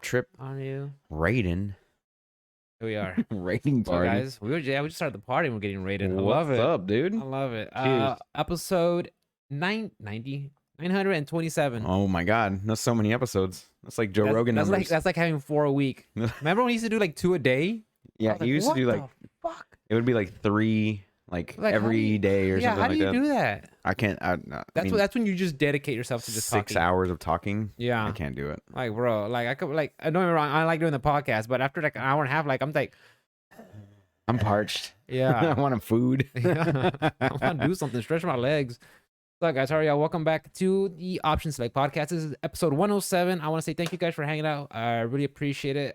trip on you. raiding. Here we are. Raiding So party. guys, we just started the party and we're getting raided. I love What's it. up, dude? I love it. Cheers. Episode 927. Oh my God, that's so many episodes. That's like Joe Rogan numbers. That's like having 4 a week. Remember when he used to do like 2 a day? Yeah, he used to do like, what the fuck? it would be like 3 like Like, every day or something how like do that. you do that? I can't. That's when you just dedicate yourself to just 6 talking. hours of talking. Yeah, I can't do it. like bro, like I could like I don't get me wrong, I like doing the podcast, but after like an hour and a half, like I'm like, I'm parched. yeah, I want food. yeah. I want to do something, stretch my legs. So guys, how are y'all? Welcome back to the Option Select Podcast. This is episode 107. I want to say thank you guys for hanging out. I really appreciate it.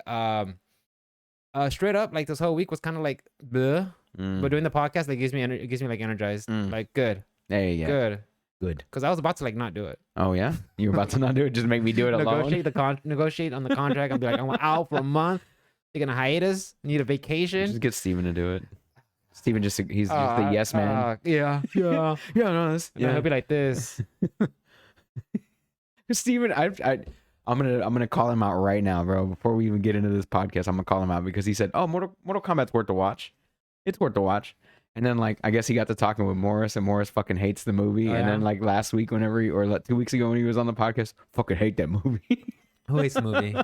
Straight up, like this whole week was kind of like bleh. But doing the podcast, like it gives me like energized. Like good. Hey, yeah. Good. Because I was about to like not do it. Oh yeah, you were about to not do it. Just make me do it alone. Negotiate on the contract. and be like, I'm out for a month, taking a hiatus, need a vacation. Just get Steven to do it. Steven he's just the yes man. Yeah. No, Yeah, he'll be like this. Steven, I'm gonna call him out right now, bro. Before we even get into this podcast, I'm gonna call him out because he said, "Oh, Mortal Kombat's worth to watch. It's worth to watch." And then like I guess he got to talking with Morris, and Morris fucking hates the movie. Oh, and yeah? then like last week, or 2 weeks ago when he was on the podcast, fucking hate that movie. Who hates the movie?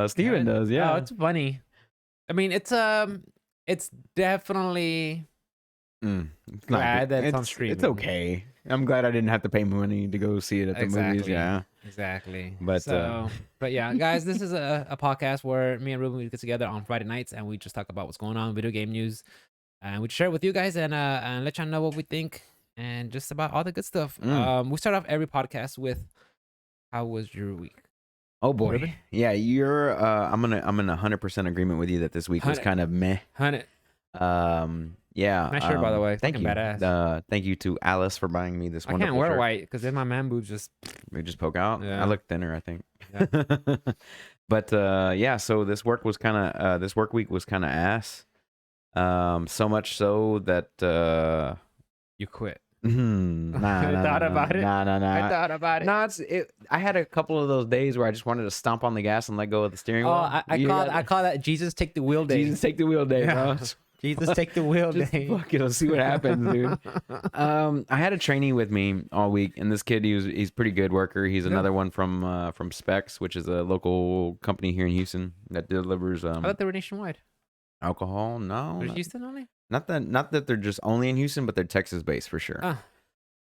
Steven does, yeah. Oh, it's funny. I mean, it's definitely It's glad good. that it's on streaming. It's okay. I'm glad I didn't have to pay money to go see it at the movies. Yeah, exactly. But but yeah, guys, this is a podcast where me and Ruben we get together on Friday nights and we just talk about what's going on, video game news, and we share it with you guys and let y'all know what we think and just about all the good stuff. We start off every podcast with, "How was your week?" Oh boy, Ruben? yeah, you're. I'm in 100% agreement with you that this week was 100. kind of meh. 100. Yeah. Nice shirt, by the way. Thank Fucking you. badass. Thank you to Alice for buying me this I wonderful can't wear shirt. white because then my man boobs just. They just poke out. Yeah. I look thinner, I think. Yeah. But yeah, so this work week was kind of ass. So much so that You quit. nah, I thought about it. Nah. I thought about it. No, I had a couple of those days where I just wanted to stomp on the gas and let go of the steering wheel. I call that Jesus take the wheel day. Jesus take the wheel day, bro. Jesus take the wheel Just day. fuck it, let's see what happens, dude. I had a trainee with me all week, and this kid, he's a pretty good worker. He's another one from Specs, which is a local company here in Houston that delivers I thought they were nationwide. alcohol. No, There's Houston only. not that they're just only in Houston, but they're Texas based for sure. Ah.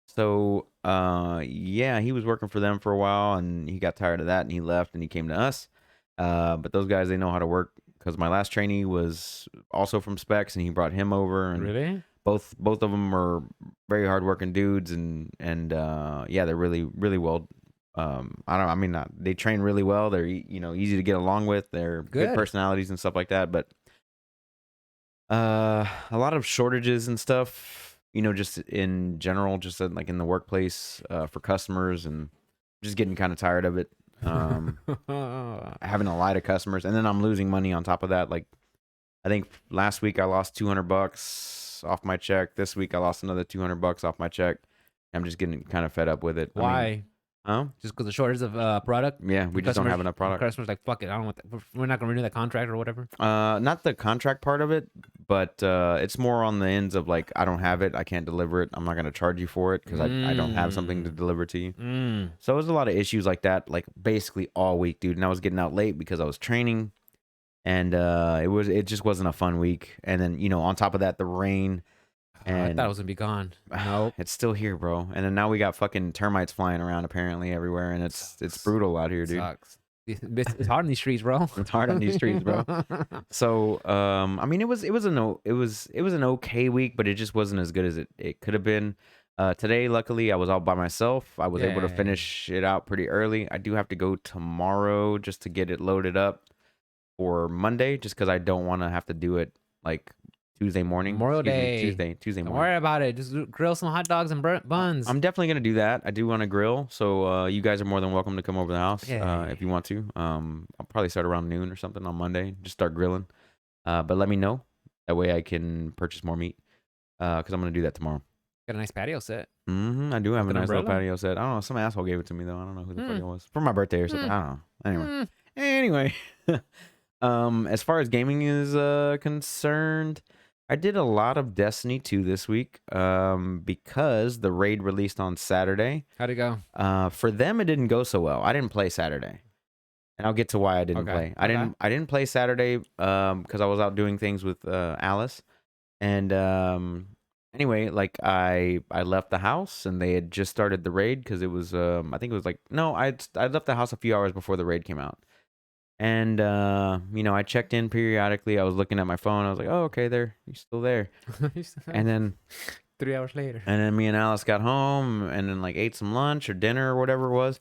So yeah, he was working for them for a while, and he got tired of that, and he left, and he came to us. But those guys, they know how to work. Because my last trainee was also from Specs, and he brought him over. And Really? both of them are very hardworking dudes, and yeah, they're really well. They train really well. They're easy to get along with. They're good personalities and stuff like that. But a lot of shortages and stuff. Just in general, just like in the workplace for customers, and just getting kind of tired of it. Having a lot of customers, and then I'm losing money on top of that. Like, I think last week I lost $200 off my check. This week I lost another $200 off my check. I'm just getting kind of fed up with it. Why? Huh? Just because the shortage of product? Yeah, we just don't have enough product. Customers like, fuck it, I don't want that. We're not gonna renew that contract or whatever. Not the contract part of it, but it's more on the ends of like, I don't have it, I can't deliver it, I'm not gonna charge you for it because I don't have something to deliver to you. So there's a lot of issues like that, like basically all week, dude. And I was getting out late because I was training, and it just wasn't a fun week. And then on top of that, the rain. And I thought it was gonna be gone. No, it's still here, bro. And then now we got fucking termites flying around apparently everywhere, and it's brutal out here, dude. Sucks. It's hard in these streets, bro. It's hard on these streets, bro. So, I mean, it was an okay week, but it just wasn't as good as it could have been. Today, luckily, I was all by myself. I was able to finish it out pretty early. I do have to go tomorrow just to get it loaded up for Monday, just because I don't want to have to do it like Tuesday morning. Memorial Day. Tuesday morning. Don't worry about it. Just grill some hot dogs and buns. I'm definitely gonna do that. I do want to grill, so you guys are more than welcome to come over to the house if you want to. I'll probably start around noon or something on Monday. Just start grilling. But let me know. That way I can purchase more meat. Because I'm gonna do that tomorrow. Got a nice patio set I do have with a an nice little umbrella. patio set. I don't know. Some asshole gave it to me though. I don't know who the fuck Mm, it was for my birthday or something. mm, I don't know. Anyway, mm. anyway. As far as gaming is concerned, I did a lot of Destiny 2 this week. Because the raid released on Saturday. How'd it go? For them, it didn't go so well. I didn't play Saturday, and I'll get to why I didn't Okay. play. I Okay. didn't play Saturday because I was out doing things with Alice. And anyway, like I left the house and they had just started the raid because it was I think it was like no, I left the house a few hours before the raid came out. And I checked in periodically. I was looking at my phone. I was like, "Oh, okay, you're still there." And then 3 hours later. me and Alice got home and then like ate some lunch or dinner or whatever it was.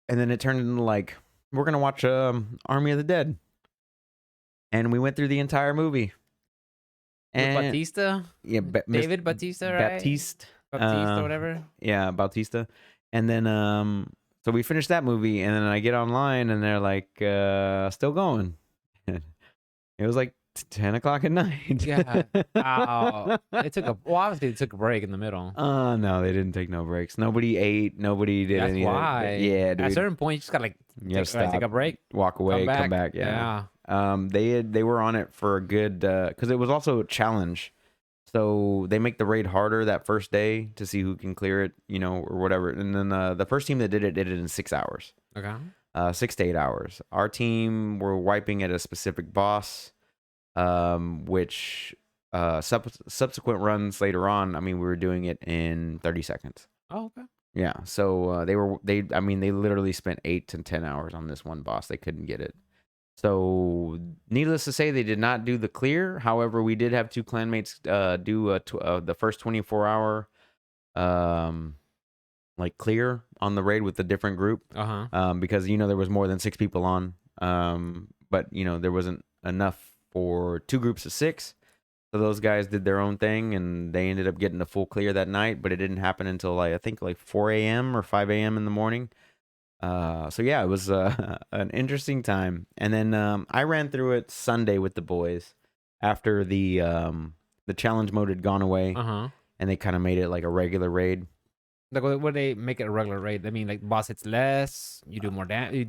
And then it turned into like we're going to watch Army of the Dead. And we went through the entire movie. With And Batista? yeah, David Batista, right? Baptiste. Baptista, whatever. Yeah, Bautista. And then so we finished that movie and then I get online and they're like still going. It was like 10 o'clock at night. Yeah. Oh, obviously they took a break in the middle. No, they didn't take no breaks. Nobody ate. Nobody did That's anything. why. Yeah, At a dude. certain point, you just gotta You gotta stop, take a break, walk away, come back. Yeah. They were on it for a good because it was also a challenge. So they make the raid harder that first day to see who can clear it, or whatever. And then the first team that did it in 6 hours. Okay. 6 to 8 hours. Our team were wiping at a specific boss, which subsequent runs later on, I mean, we were doing it in 30 seconds. Oh, okay. Yeah. So they literally spent 8 to 10 hours on this one boss. They couldn't get it. So, needless to say, they did not do the clear. However, we did have two clanmates do the first 24-hour like clear on the raid with a different group. Because there was more than 6 people on. But there wasn't enough for 2 groups of 6. So those guys did their own thing, and they ended up getting a full clear that night. But it didn't happen until I think 4 a.m. or 5 a.m. in the morning. So yeah, it was an interesting time. And then I ran through it Sunday with the boys after the challenge mode had gone away, and they kind of made it like a regular raid. Like, what they make it a regular raid? I mean, like, boss hits less, you do more damage, you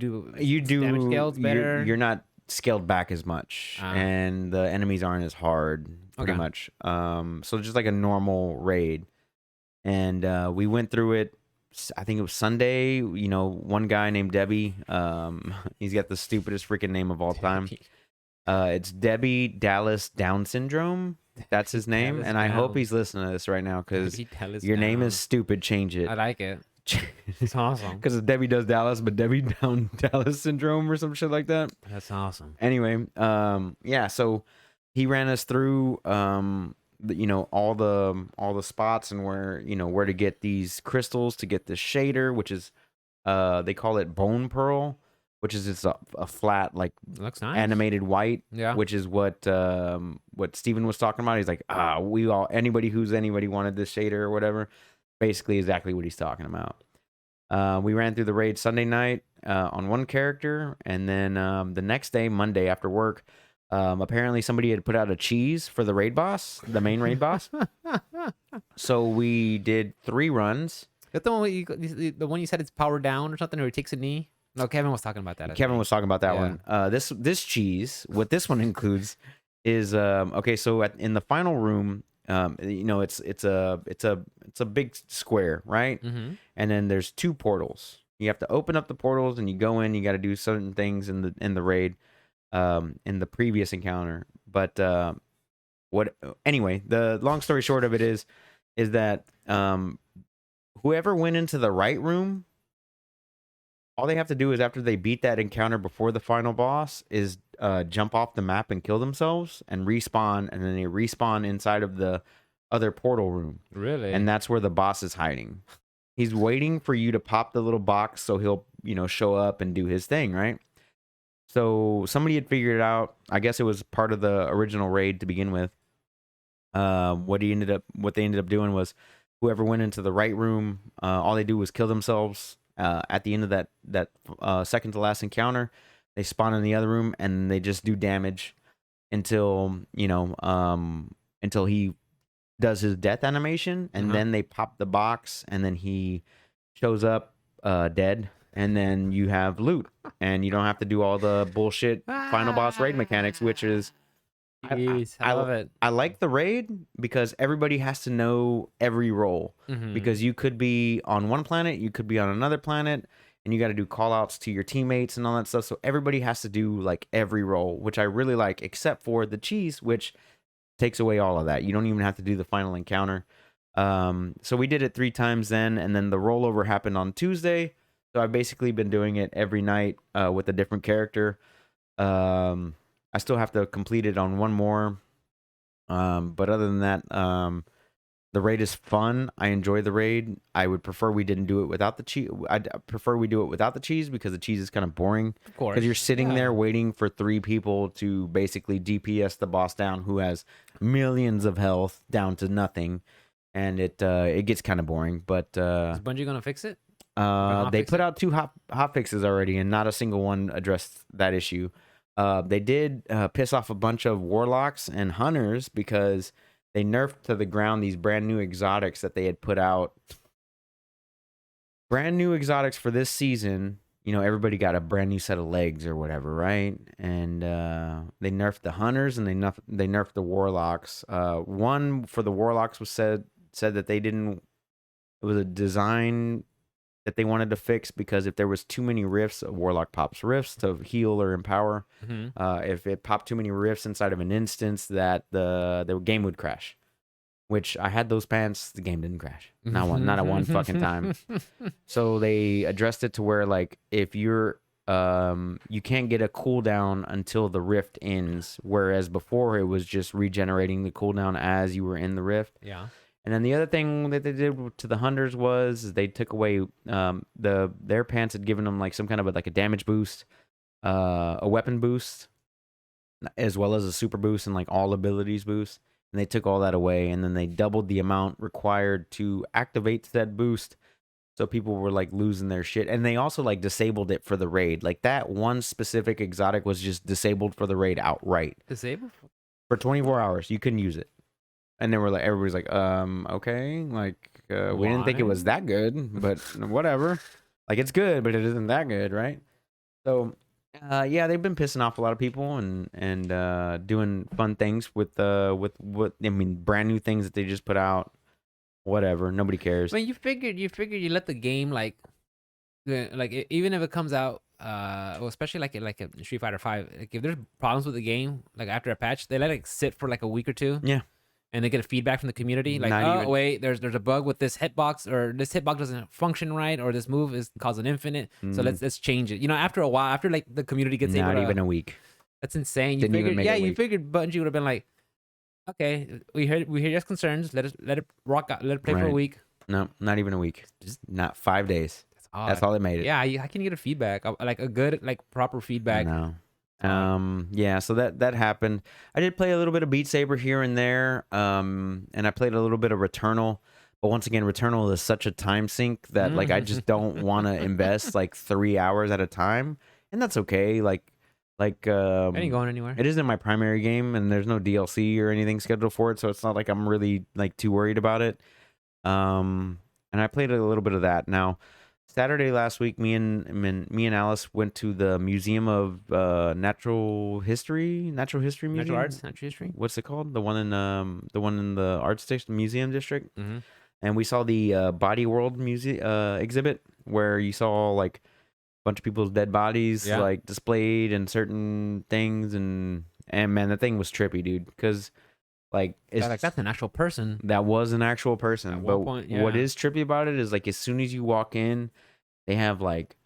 do damage scales better. You're not scaled back as much, and the enemies aren't as hard, pretty much. So just like a normal raid, and we went through it. I think it was Sunday. One guy named Debbie. He's got the stupidest freaking name of all time. It's Debbie Dallas Down Syndrome. That's his name, Dallas and I hope Down. he's listening to this right now because Debbie Dallas your name Down. is stupid. Change it. I like it. It's awesome. Because Debbie does Dallas, but Debbie Down Dallas Syndrome or some shit like that. That's awesome. Anyway, yeah. So he ran us through all the spots and where to get these crystals to get this shader, which is they call it bone pearl, which is just a flat like Looks nice. animated white. Yeah. Which is what Steven was talking about. He's like, anybody wanted this shader or whatever. Basically exactly what he's talking about. We ran through the raid Sunday night on one character, and then the next day, Monday after work, apparently somebody had put out a cheese for the raid boss, the main raid boss. So we did 3 runs. That's the one you said it's powered down or something, or he takes a knee. No, Kevin was talking about that. Kevin was talking about that one. This cheese, what this one includes is okay. So in the final room, it's a big square, right? Mm-hmm. And then there's 2 portals. You have to open up the portals and you go in. You got to do certain things in the raid, in the previous encounter. But anyway, the long story short of it is that whoever went into the right room, all they have to do is after they beat that encounter before the final boss is jump off the map and kill themselves and respawn, and then they respawn inside of the other portal room. Really? And that's where the boss is hiding. He's waiting for you to pop the little box so he'll, show up and do his thing, right? So somebody had figured it out. I guess it was part of the original raid to begin with. What they ended up doing was whoever went into the right room, all they do was kill themselves at the end of that second to last encounter. They spawn in the other room and they just do damage until he does his death animation, and then they pop the box, and then he shows up dead, and then you have loot, and you don't have to do all the bullshit final boss raid mechanics, which is Jeez, I love it. I like the raid because everybody has to know every role, because you could be on one planet, you could be on another planet, and you got to do call outs to your teammates and all that stuff. So everybody has to do like every role, which I really like, except for the cheese, which takes away all of that. You don't even have to do the final encounter. So we did it 3 times then, and then the rollover happened on Tuesday. So I've basically been doing it every night with a different character. I still have to complete it on one more. But other than that, the raid is fun. I enjoy the raid. I would prefer we didn't do it without the cheese. I'd prefer we do it without the cheese, because the cheese is kind of boring. Of course. Because you're sitting there waiting for 3 people to basically DPS the boss down, who has millions of health down to nothing. And it gets kind of boring. But Is Bungie going to fix it? they put out 2 hot fixes already, and not a single one addressed that issue. They did piss off a bunch of warlocks and hunters, because they nerfed to the ground these brand new exotics that they had put out. Brand new exotics for this season. You know, everybody got a brand new set of legs or whatever, right? And they nerfed the hunters, and they nerfed the warlocks. One for the warlocks was said that they didn't. It was a design that they wanted to fix, because if there was too many rifts, a warlock pops rifts to heal or empower. If it popped too many rifts inside of an instance, that the game would crash. Which I had those pants, the game didn't crash. Not at one fucking time. So they addressed it to where, like, if you're you can't get a cooldown until the rift ends, whereas before it was just regenerating the cooldown as you were in the rift. Yeah. And then the other thing that they did to the hunters was they took away their pants had given them like some kind of like a damage boost, a weapon boost, as well as a super boost and like all abilities boost. And they took all that away, and then they doubled the amount required to activate said boost. So people were like losing their shit, and they also like disabled it for the raid. Like that one specific exotic was just disabled for the raid outright. Disabled for 24 hours. You couldn't use it. And then we're like, everybody's like, okay, like we didn't think it was that good, but whatever. Like it's good, but it isn't that good, right? So, yeah, they've been pissing off a lot of people and doing fun things with what I mean, brand new things that they just put out. Whatever, nobody cares. I mean, you figured you let the game like even if it comes out, well, especially like a Street Fighter 5, like if there's problems with the game, like after a patch, they let it sit for like a week or two. Yeah. And they get a feedback from the community, like, wait, there's a bug with this hitbox, or this hitbox doesn't function right, or this move is causing infinite. So let's change it. You know, after a while, after like the community gets not even a week. That's insane. You figured, you figured Bungie would have been like, okay, we hear your concerns. Let it rock out. Let it play for a week. No, not even a week. Just not 5 days. That's all they made it. Yeah, I can get a feedback, like a good, like proper feedback. No. Yeah, so that happened. I did play a little bit of Beat Saber here and there, and I played a little bit of Returnal, but once again, Returnal is such a time sink that like I just don't want to invest like 3 hours at a time, and that's okay. Like it ain't going anywhere. It isn't my primary game, and there's no DLC or anything scheduled for it, so it's not like I'm really like too worried about it. And I played a little bit of that. Now Saturday last week, me and Alice went to the Museum of Natural History Museum. Natural Arts, Natural History. What's it called? The one in the museum district. And we saw the Body World exhibit, where you saw like a bunch of people's dead bodies like displayed and certain things, and man, that thing was trippy, dude. Because like it's like that's an actual person. That was an actual person. At but one point, what is trippy about it is like as soon as you walk in, they have like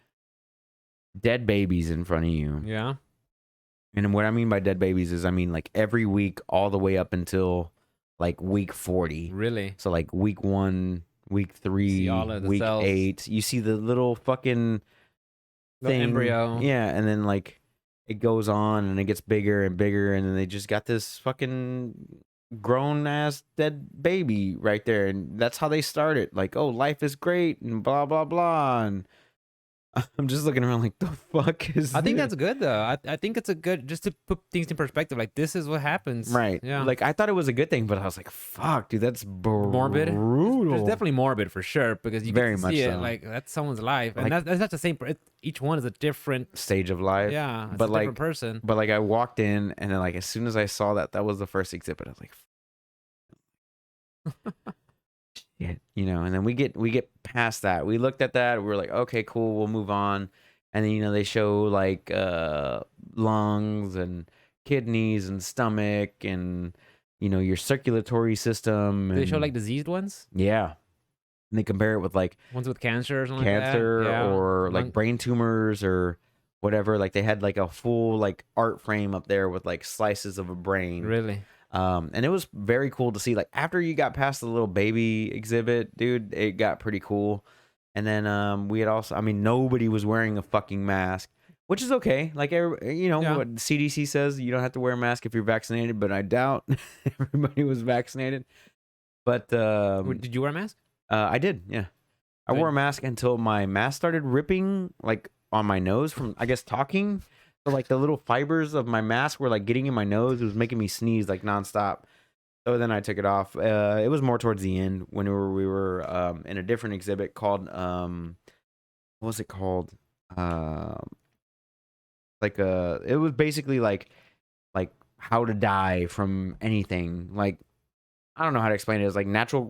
dead babies in front of you. Yeah. And what I mean by dead babies is I mean like every week all the way up until like week 40. Really? So like week 1, week 3, week cells. 8. You see the little fucking thing. Embryo. Yeah, and then like it goes on and it gets bigger and bigger, and then they just got this fucking grown ass dead baby right there, and that's how they started. Like, oh, life is great and blah blah blah, and I'm just looking around like the fuck is I think this? that's good though. I think it's a good just to put things in perspective. Like this is what happens. Right. Yeah. Like I thought it was a good thing, but I was like, fuck, dude, that's Morbid. There's brutal. definitely morbid for sure because you get Very to see much it so. like that's someone's life, and Like that's not the same. Each one is a different. stage of life. Yeah, it's But a different like person. but like I walked in and then like as soon as I saw that that was the first exhibit, I was like, shit, and then we get past that. We looked at that, we were like, okay, cool, we'll move on. And then they show like lungs and kidneys and stomach and your circulatory system Do they show like and diseased ones, yeah. And they compare it with like ones with cancer or something like that. cancer Yeah, or like lung. brain tumors or whatever. Like they had like a full like art frame up there with like slices of a brain. Really? And it was very cool to see. Like after you got past the little baby exhibit, dude, it got pretty cool. And then we had also, I mean, nobody was wearing a fucking mask, which is okay. Like Yeah. what the CDC says, you don't have to wear a mask if you're vaccinated, but I doubt everybody was vaccinated. But Did you wear a mask? I did, yeah. I wore a mask until my mask started ripping, like on my nose from, I guess, talking. So like the little fibers of my mask were like getting in my nose. It was making me sneeze like nonstop. So then I took it off. It was more towards the end when we were in a different exhibit called what was it called? Um, it was basically like how to die from anything. Like I don't know how to explain it. It's like natural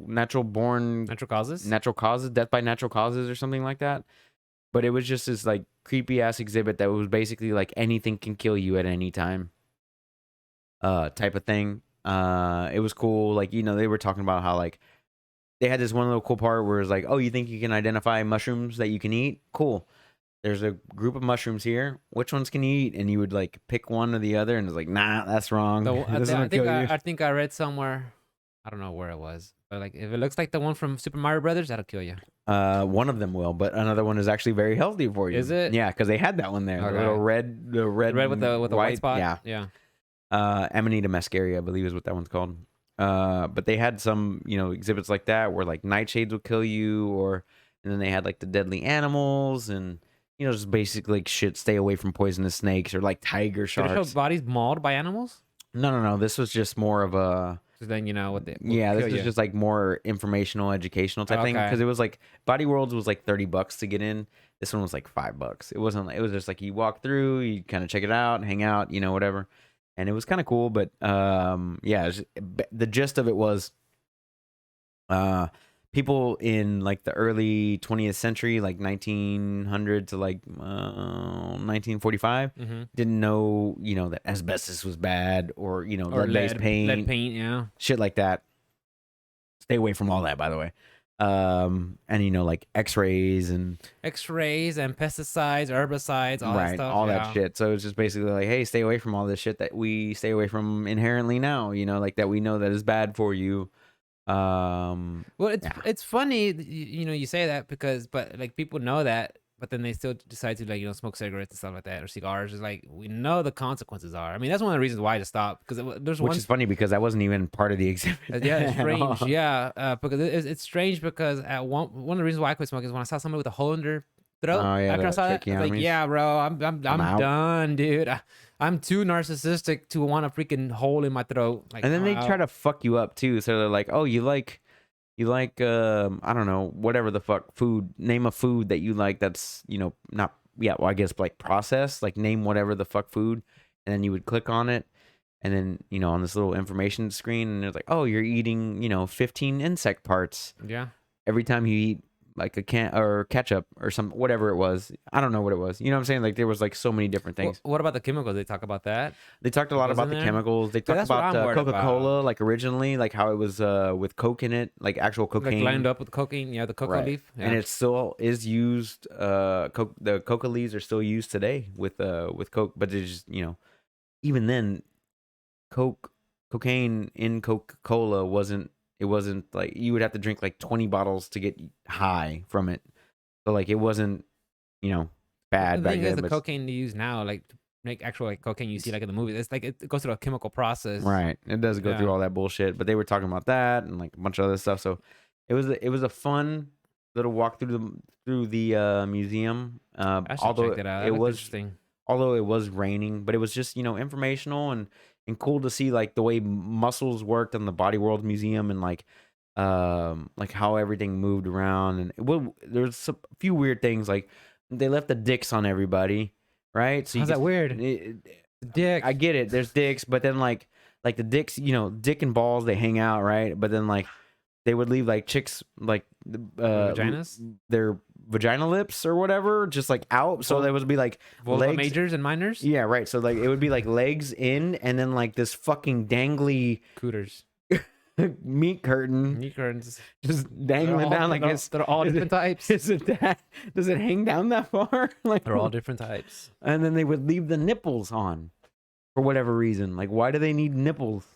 born Natural causes. natural causes, death by natural causes or something like that. But it was just this like creepy ass exhibit that was basically like anything can kill you at any time, type of thing. It was cool. Like they were talking about how like they had this one little cool part where it's like, oh, you think you can identify mushrooms that you can eat? Cool. There's a group of mushrooms here. Which ones can you eat? And you would like pick one or the other, and it's like, nah, that's wrong. I, This th- I doesn't think kill you. I think I read somewhere. I don't know where it was, but like if it looks like the one from Super Mario Brothers, that'll kill you. One of them will, but another one is actually very healthy for you. Is it? Yeah, because they had that one there. The Okay. little red, the red, Red with the white spot. Yeah. Yeah. Amanita muscaria, I believe is what that one's called. But they had some, exhibits like that where like nightshades will kill you, and then they had like the deadly animals and just basically like shit. Stay away from poisonous snakes or like tiger Did it show sharks. bodies mauled by animals? No. This was just more of a So then you know what they. yeah. This kill was you. just like more informational, educational type thing Okay. because it was like Body Worlds was like $30 to get in. This one was like $5. It wasn't. It was just like you walk through, you kind of check it out, hang out, whatever. And it was kind of cool, but yeah, the gist of it was people in like the early 20th century, like 1900 to like 1945, Mm-hmm. didn't know, that asbestos was bad or, Or lead-based paint, lead paint. Yeah. shit like that. Stay away from all that, by the way. And like X-rays and X-rays and pesticides, herbicides, all that right, stuff. all yeah. that shit. So it's just basically like, hey, stay away from all this shit that we stay away from inherently now. Like that we know that is bad for you. Well, it's funny, you say that but like people know that, but then they still decide to like smoke cigarettes and stuff like that or cigars. It's like we know the consequences are. I mean, that's one of the reasons why to stop because there's which one. is funny because that wasn't even part of the exhibit. Yeah, it's at all. strange. Yeah, because it's strange because at one of the reasons why I quit smoking is when I saw somebody with a hole in their throat. Oh, yeah, After I the saw that, I was like, tracheotomies. yeah, bro, I'm out. done, dude. I'm too narcissistic to want a freaking hole in my throat. Like, And then they I'm try out. to fuck you up too. So they're like, oh, you like I don't know, whatever the fuck food. Name a food that you like that's not well I guess like processed. Like name whatever the fuck food, and then you would click on it, and then on this little information screen, and it's like, oh, you're eating 15 insect parts Yeah. every time you eat like a can or ketchup or some whatever it was. I don't know what it was. You know what I'm saying? Like there was like so many different things. What about the chemicals? They talk about that. They talked a lot goes about in the there? chemicals. They talked that's what about I'm worried Coca-Cola, like originally, like how it was with Coke in it, like actual cocaine. Like lined up with cocaine. Yeah, the coca Right. leaf. Yeah. And it still is used. The coca leaves are still used today with Coke, but it's just even then, cocaine in Coca-Cola wasn't. It wasn't like you would have to drink like 20 bottles to get high from it. So like it wasn't bad The back thing then. is, the but cocaine you use now, like to make actual like cocaine you see like in the movies, it's like it goes through a chemical process. right, it does go through Yeah. all that bullshit. But they were talking about that and like a bunch of other stuff. So it was a fun little walk through the museum. I should check that out. That looks interesting. Although it was raining, but it was just informational and cool to see like the way muscles worked in the Body World Museum and like how everything moved around and there's a few weird things like they left the dicks on everybody, right? So How's that weird? Dick. I get it. There's dicks, but then like the dicks, dick and balls they hang out, right? But then like they would leave like chicks like Vaginas? their vagina lips or whatever just like out, so there would be like Vulva legs, majors and minors? yeah, right. So like it would be like legs in and then like this fucking dangly Cooters. meat curtain Meat curtains. just dangling down like it's they're all different types. is it that does it hang down that far? Like They're all different types. and then they would leave the nipples on for whatever reason. Like why do they need nipples?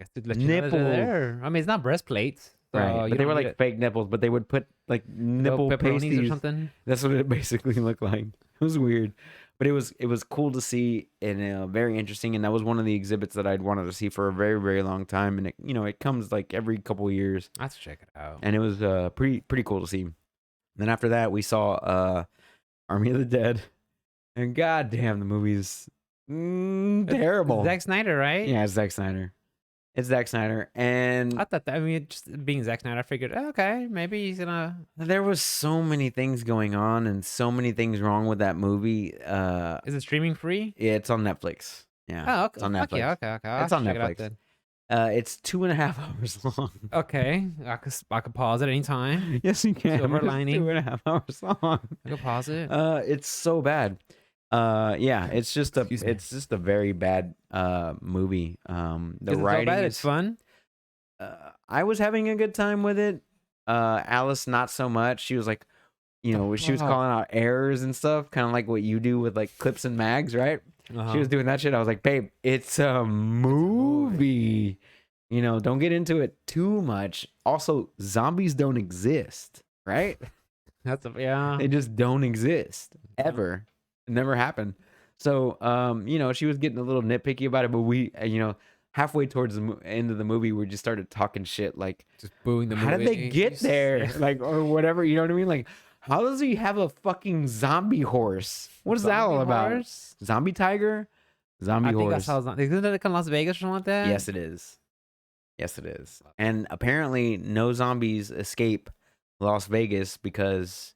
Guess to let you know that they're there. I mean, it's not breastplates. So Right, but they were like fake nipples, but they would put like nipple pepperonis or pasties. something. That's what it basically looked like. It was weird, but it was cool to see and very interesting. And that was one of the exhibits that I'd wanted to see for a very very long time. And it comes like every couple of years, I have to check it out. and it was pretty cool to see. Then after that, we saw Army of the Dead, and goddamn, the movie's terrible. Zack Snyder, right? Yeah, it's Zack Snyder. It's Zack Snyder, and I thought that. I mean, just being Zack Snyder, I figured, okay, maybe he's gonna. there was so many things going on and so many things wrong with that movie. Is it streaming free? Yeah, it's on Netflix. Yeah, Oh, okay. it's on Netflix. Okay. I'll It's on check it out Netflix. then. It's 2.5 hours long. Okay, I could pause it anytime. Yes, you can. Silver It's lining. 2.5 hours long. I could pause it. It's so bad. Yeah, it's just Excuse me. a very bad movie. The Is it so writing bad? is It's fun. I was having a good time with it. Alice not so much. She was like, she was fuck? calling out errors and stuff, kind of like what you do with like clips and mags, right? Uh-huh. She was doing that shit. I was like, babe, it's a movie. Don't get into it too much. Also, zombies don't exist, right? Yeah. They just don't exist ever. It never happened. So, she was getting a little nitpicky about it, but we, halfway towards the end of the movie, we just started talking shit like, Just booing the movie. how did they get there? Like, or whatever, you know what I mean? Like, how does he have a fucking zombie horse? What is that all about? Horse? Zombie tiger? Zombie I think horse. that's how. Isn't that in Las Vegas or something like that? Yes, it is. Yes, it is. And apparently, no zombies escape Las Vegas because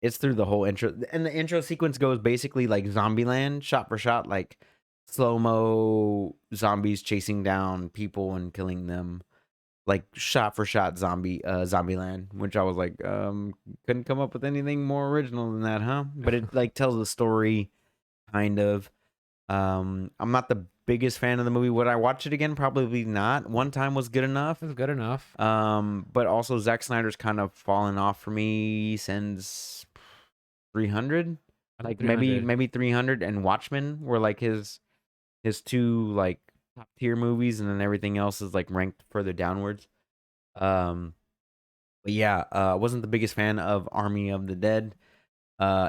it's through the whole intro. And the intro sequence goes basically like Zombieland, shot for shot, like slow-mo zombies chasing down people and killing them. Like shot for shot Zombieland, which I was like, couldn't come up with anything more original than that, huh? But it like tells the story, kind of. I'm not the biggest fan of the movie. Would I watch it again? Probably not. One time was good enough. It was good enough. But also Zack Snyder's kind of fallen off for me since 300. Like 300. maybe 300 and Watchmen were like his two like top tier movies, and then everything else is like ranked further downwards. But yeah, wasn't the biggest fan of Army of the Dead.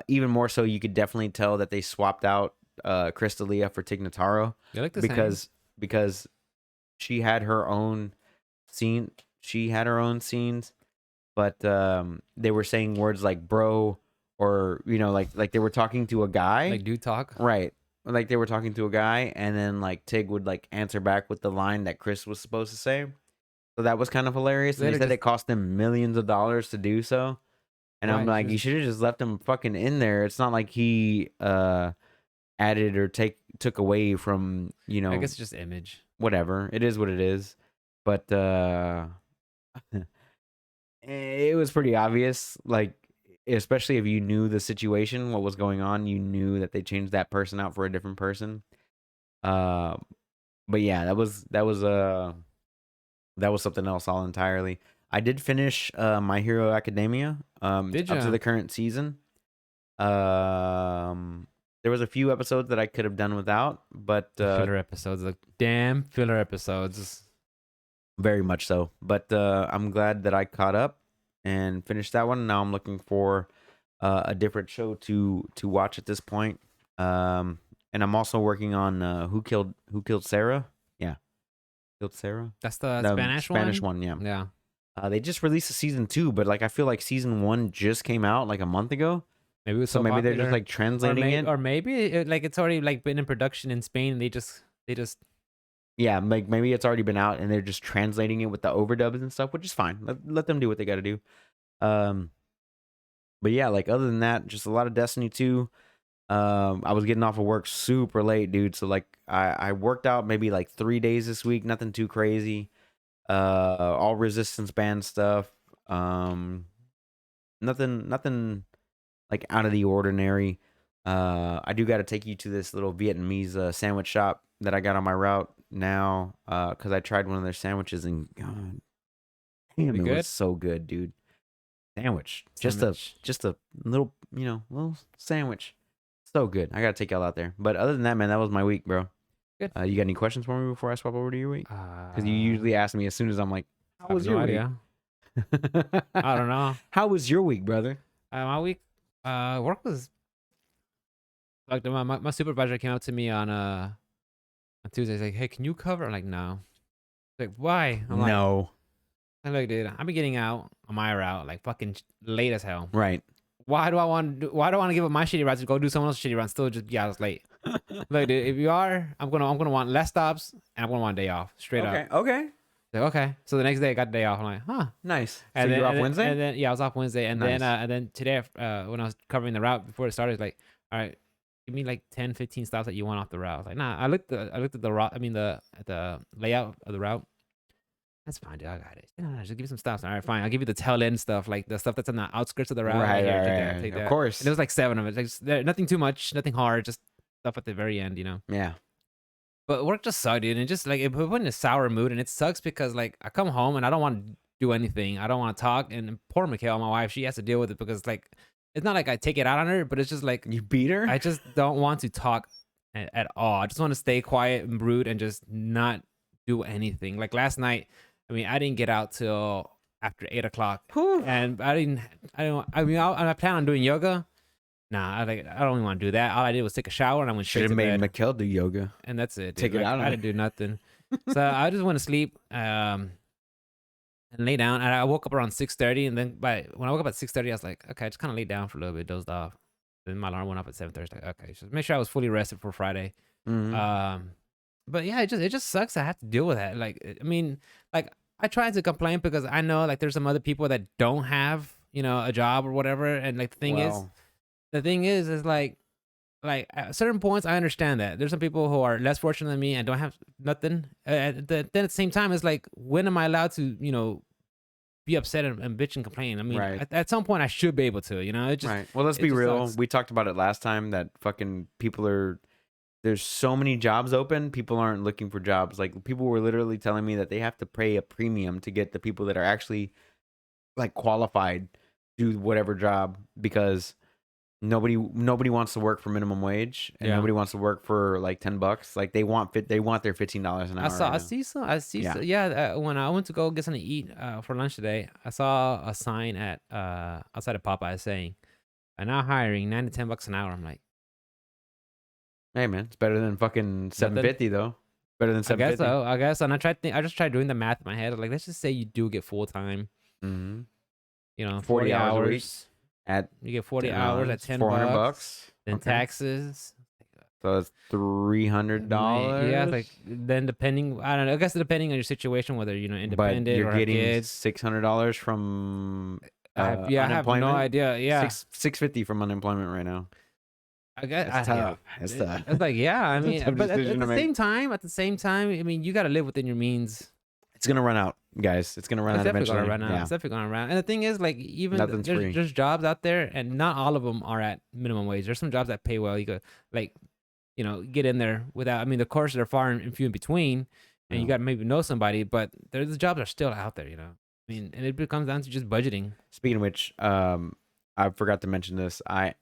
Even more so, you could definitely tell that they swapped out Chris D'Elia for Tig Notaro They look the because she had her own scene. She had her own scenes, but they were saying words like "bro" or like they were talking to a guy, same. Like dude talk. right? Like they were talking to a guy, and then like Tig would like answer back with the line that Chris was supposed to say. So that was kind of hilarious. And they said it cost them millions of dollars to do so. And I'm like, you should have just left him fucking in there. It's not like he added or took away from, I guess it's just image. whatever. It is what it is. But it was pretty obvious, like especially if you knew the situation, what was going on, you knew that they changed that person out for a different person. But yeah, that was something else all entirely. I did finish My Hero Academia Did up to ya? the current season. There was a few episodes that I could have done without, but Filler episodes, like damn filler episodes. very much so. But I'm glad that I caught up and finished that one. Now I'm looking for a different show to watch at this point. And I'm also working on Who Killed Sarah? Yeah, Killed Sarah. That's the The Spanish Spanish one. one, yeah. Yeah. They just released a season 2, but like I feel like season 1 just came out like a month ago. Maybe it was So so maybe they're just popular, like translating it. or maybe like it's already like been in production in Spain. They just Yeah, like maybe it's already been out and they're just translating it with the overdubs and stuff, which is fine. Let them do what they got to do. Um, but yeah, like other than that, just a lot of Destiny 2. I was getting off of work super late, dude. So like I worked out maybe like 3 days this week, nothing too crazy. All resistance band stuff. Um, nothing like out of the ordinary. I do got to take you to this little Vietnamese sandwich shop that I got on my route now. Because I tried one of their sandwiches and God damn, be it was good. so good, dude. Sandwich, Sandwich. just a little, little sandwich. So good. I gotta take y'all out there. But other than that, man, that was my week, bro. Good. You got any questions for me before I swap over to your week? Because you I usually ask me as soon as I'm like, "How have was no your week?" idea. I don't know. How was your week, brother? My week, work was like my supervisor came up to me on Tuesday. He's like, "Hey, can you cover?" I'm like, "No." He's like, "Why?" No. I'm like, "Dude, I've been getting out on my route like fucking late as hell. Right. Why do I want to? Why do I want to give up my shitty route to go do someone else's shitty route? And still just be out late." Look, dude, if you are, I'm gonna want less stops and I'm gonna want a day off straight up. Okay. Like, okay. So the next day I got the day off. I'm like, huh. Nice. So And then you're off and then, Wednesday? and then yeah, I was off Wednesday, Nice. and then today, when I was covering the route before it started, it's like, all right, give me like 10, 15 stops that you want off the route. I was like, nah. I looked at the route. I mean the layout of the route. That's fine, dude. I got it. Yeah, just give me some stops. All right, fine. I'll give you the tail end stuff, like the stuff that's on the outskirts of the route. Right, Here, right, take that, right. take Of that. course. And there was like 7 of it. Like nothing too much, nothing hard, just stuff at the very end, you know. Yeah. But work just sucked, dude. And just like it put me in a sour mood, and it sucks because like I come home and I don't want to do anything. I don't want to talk. And poor Mikhail, my wife, she has to deal with it because like it's not like I take it out on her, but it's just like You beat her? I just don't want to talk at all. I just want to stay quiet and brood and just not do anything. Like last night, I mean, I didn't get out till after 8 o'clock, Whew. and I mean, I plan on doing yoga. Nah, I don't even want to do that. All I did was take a shower and I went Should straight have to made bed, Mikkel do yoga. and that's it. Take dude. it Like, out on I her. didn't do nothing. So I just went to sleep, and lay down. And I woke up around 6:30, and then when I woke up at 6:30, I was like, okay, I just kind of laid down for a little bit, dozed off. Then my alarm went off at 7:30. Like, okay, just make sure I was fully rested for Friday. Mhm. But yeah, it just sucks. I have to deal with that. Like, I mean, like I try to complain because I know like there's some other people that don't have a job or whatever, and like the thing is like at certain points I understand that there's some people who are less fortunate than me and don't have nothing. Then at the same time, it's like when am I allowed to be upset and bitch and complain? I mean, Right. at some point I should be able to. It just Right. Well, let's it be just real. sucks. We talked about it last time that fucking there's so many jobs open. People aren't looking for jobs. Like people were literally telling me that they have to pay a premium to get the people that are actually like qualified to do whatever job because nobody wants to work for minimum wage and Yeah. nobody wants to work for like $10. Like they want their $15 an hour. I see some. Yeah. Yeah, when I went to go get something to eat for lunch today, I saw a sign at outside of Popeye saying, "I'm now hiring $9 to $10 an hour." I'm like, Hey man, it's better than fucking nothing. $7.50 though. Better than I guess $7.50. so. I guess. And I just tried doing the math in my head. Like, let's just say you do get full time. Mm-hmm. 40 hours a week hours. at You get 40 hours at $10. $400. Then Okay. taxes. So it's $300. Yeah, like then depending, I don't know. I guess depending on your situation, whether independent But you're or have getting kids. $600 from I have no unemployment. idea. Yeah, $650 from unemployment right now. I guess That's tough. It's tough. It's like I It's a mean, tough but at decision to the make. same time, I mean, you got to live within your means. It's gonna run out, guys. It's gonna run It's out definitely eventually. gonna run out. Yeah. It's definitely gonna run out. And the thing is, like, even Nothing's free. there's jobs out there, and not all of them are at minimum wage. There's some jobs that pay well. You could like, get in there without. I mean, of course, they're far and few in between, and you Yeah. got to maybe know somebody, but the jobs are still out there. I mean, and it comes down to just budgeting. Speaking of which, I forgot to mention this. I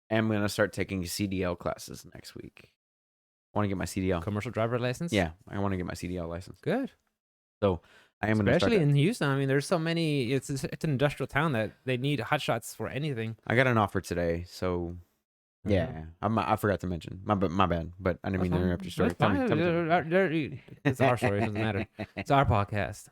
am gonna start taking CDL classes next week. I want to get my CDL. Commercial driver license. Yeah, I want to get my CDL license. Good. So I am gonna Especially start. in Houston. I mean, there's so many. It's an industrial town that they need hotshots for anything. I got an offer today, so yeah. I forgot to mention. My bad. But I didn't mean to interrupt your story. That's fine. Tell me. It's our story. It doesn't matter. It's our podcast.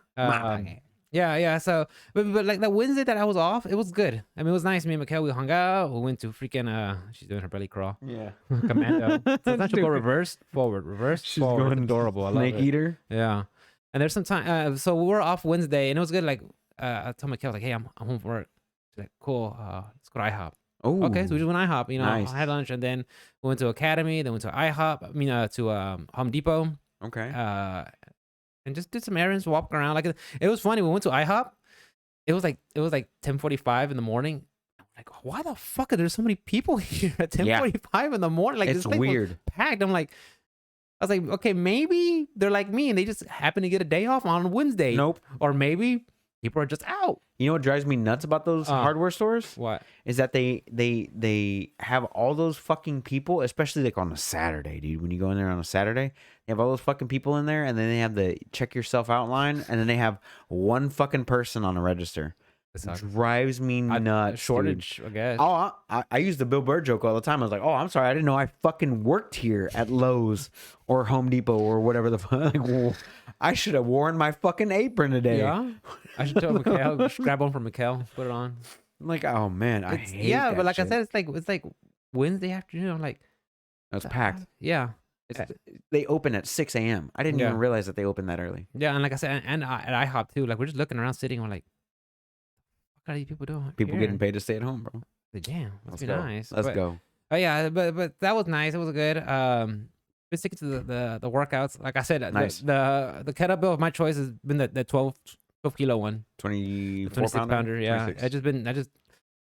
Yeah. So, but like that Wednesday that I was off, it was good. I mean, it was nice. Me and Mikhail, we hung out. We went to freaking she's doing her belly crawl. Yeah. Commando. Sometimes she'll go reverse, forward, reverse, She's forward. going Adorable. I love snake it. eater. Yeah. And there's some time. So we were off Wednesday, and it was good. Like, I told Mikhail, like, hey, I'm home from work. She's like, cool. Let's go to IHOP. Oh, Okay, so we just went IHOP. You know, nice. I had lunch, and then we went to Academy. Then went to IHOP. I mean, to Home Depot. Okay. And just did some errands, walked around. Like it was funny. We went to IHOP. It was like 10:45 in the morning. I'm like, why the fuck are there so many people here at 10:45 in the morning? Like It's this place weird. was packed. I'm like, I was like, okay, maybe they're like me and they just happen to get a day off on Wednesday. Nope. Or maybe people are just out. You know what drives me nuts about those hardware stores? What? Is that they have all those fucking people, especially like on a Saturday, dude. When you go in there on a Saturday, they have all those fucking people in there, and then they have the check yourself out line, and then they have one fucking person on the register. Drives me nuts. Shortage, dude. I guess. Oh, I use the Bill Burr joke all the time. I was like, oh, I'm sorry, I didn't know I fucking worked here at Lowe's or Home Depot or whatever the fuck. Like, well, I should have worn my fucking apron today. Yeah. I should tell Mikhail, just grab one from Mikhail, put it on. I'm like, oh man, I hate that but like shit. I said, it's like Wednesday afternoon. I'm like, it's packed. Yeah. They open at 6 a.m. I didn't even realize that they opened that early. Yeah, and like I said, and at IHOP too. Like we're just looking around, sitting. We're like, what are these people doing? People getting paid to stay at home, bro. Like, damn, Let's be go. nice. Let's go. Oh yeah, but that was nice. It was good. Been sticking to the workouts. Like I said, nice. The kettlebell of my choice has been the 12 kilo one. 26 pounder. Yeah, 26. I just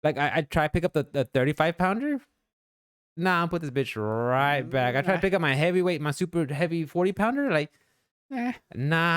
like I try to pick up the 35 pounder. Nah, I'll put this bitch right back. I try to pick up my heavyweight, my super heavy 40 pounder. Like, nah,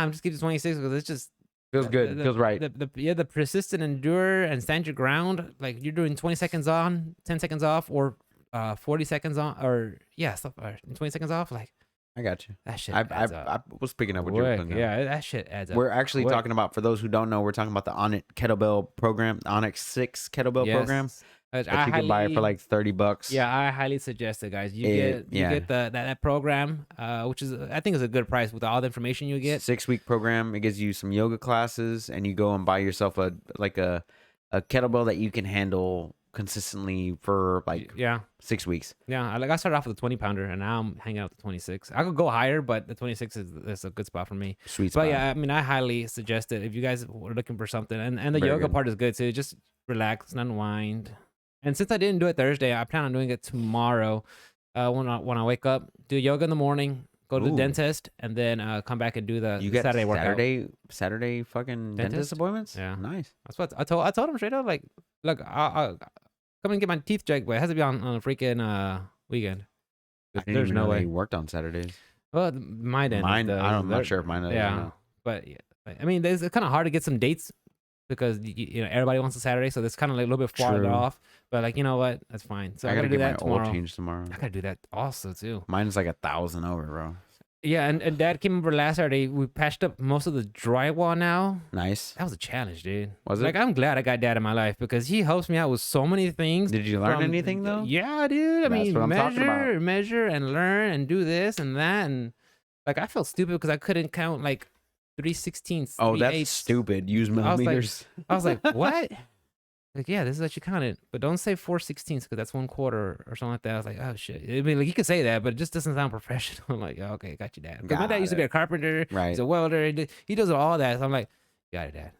I'm just keep the 26 because it's just feels good. Feels right. The persistent endure and stand your ground. Like you're doing 20 seconds on, 10 seconds off, or 40 seconds on, or 20 seconds off. Like, I got you. That shit. I was picking up what you were putting down. Yeah, that shit adds up. We're actually talking about, for those who don't know, we're talking about the Onyx kettlebell program, the Onyx 6 kettlebell program. That you can buy for like $30. Yeah, I highly suggest it, guys. You get that program, which is I think is a good price with all the information you get. 6-week program. It gives you some yoga classes, and you go and buy yourself a kettlebell that you can handle consistently for like 6 weeks. Yeah, I started off with a 20 pounder, and now I'm hanging out with the 26. I could go higher, but the 26 is a good spot for me. Sweet spot. But yeah, I mean, I highly suggest it if you guys were looking for something, and the yoga part is good too. Just relax and unwind. And since I didn't do it Thursday, I plan on doing it tomorrow. When I wake up, do yoga in the morning, go to the dentist, and then come back and do the Saturday workout. Saturday fucking dentist appointments? Yeah, nice. That's what I told him straight up. Like, look, I'll come and get my teeth checked, but it has to be on a freaking weekend. There's no way he worked on Saturdays. Well, my dentist. I'm not sure if mine does. Yeah, but I mean, it's kind of hard to get some dates because everybody wants a Saturday, so it's kind of like a little bit farther off. But like, you know what? That's fine. So I gotta do that tomorrow. Oil change tomorrow. I gotta do that also too. Mine's like 1,000 over, bro. Yeah, and Dad came over last Saturday. We patched up most of the drywall now. Nice. That was a challenge, dude. Was it? Like, I'm glad I got Dad in my life because he helps me out with so many things. Did you learn anything though? Yeah, dude. I mean, measure and learn and do this and that, and like I felt stupid because I couldn't count like 3/16. Oh, that's stupid. Use millimeters. I was like, what? Like, yeah, this is what you counted, but don't say 4/16 because that's 1/4 or something like that. I was like, oh shit. I mean, like you could say that, but it just doesn't sound professional. I'm like, oh, okay, got you, Dad. Because my dad used to be a carpenter. Right. He's a welder. He does all that. So I'm like, got it, Dad.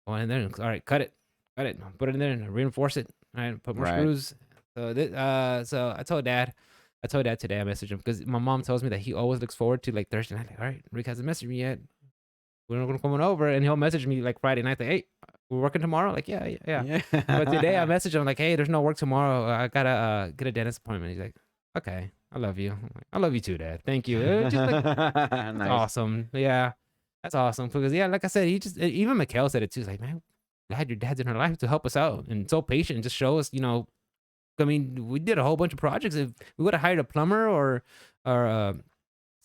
Go in there. All right, cut it, put it in there and reinforce it. All right, put more screws. So so I told Dad today. I messaged him because my mom tells me that he always looks forward to like Thursday night. Like, all right, Rick hasn't messaged me yet. We're gonna come over, and he'll message me like Friday night. Like, hey, we're working tomorrow. Like, yeah. But today I messaged him like, hey, there's no work tomorrow. I gotta get a dentist appointment. He's like, okay, I love you. I'm like, I love you too, Dad. Thank you. Just like, nice. Awesome. Yeah, that's awesome. Because like I said, even Mikhail said it too. He's like, man, glad your dad's in her life to help us out and so patient and just show us. I mean, we did a whole bunch of projects. If we would have hired a plumber or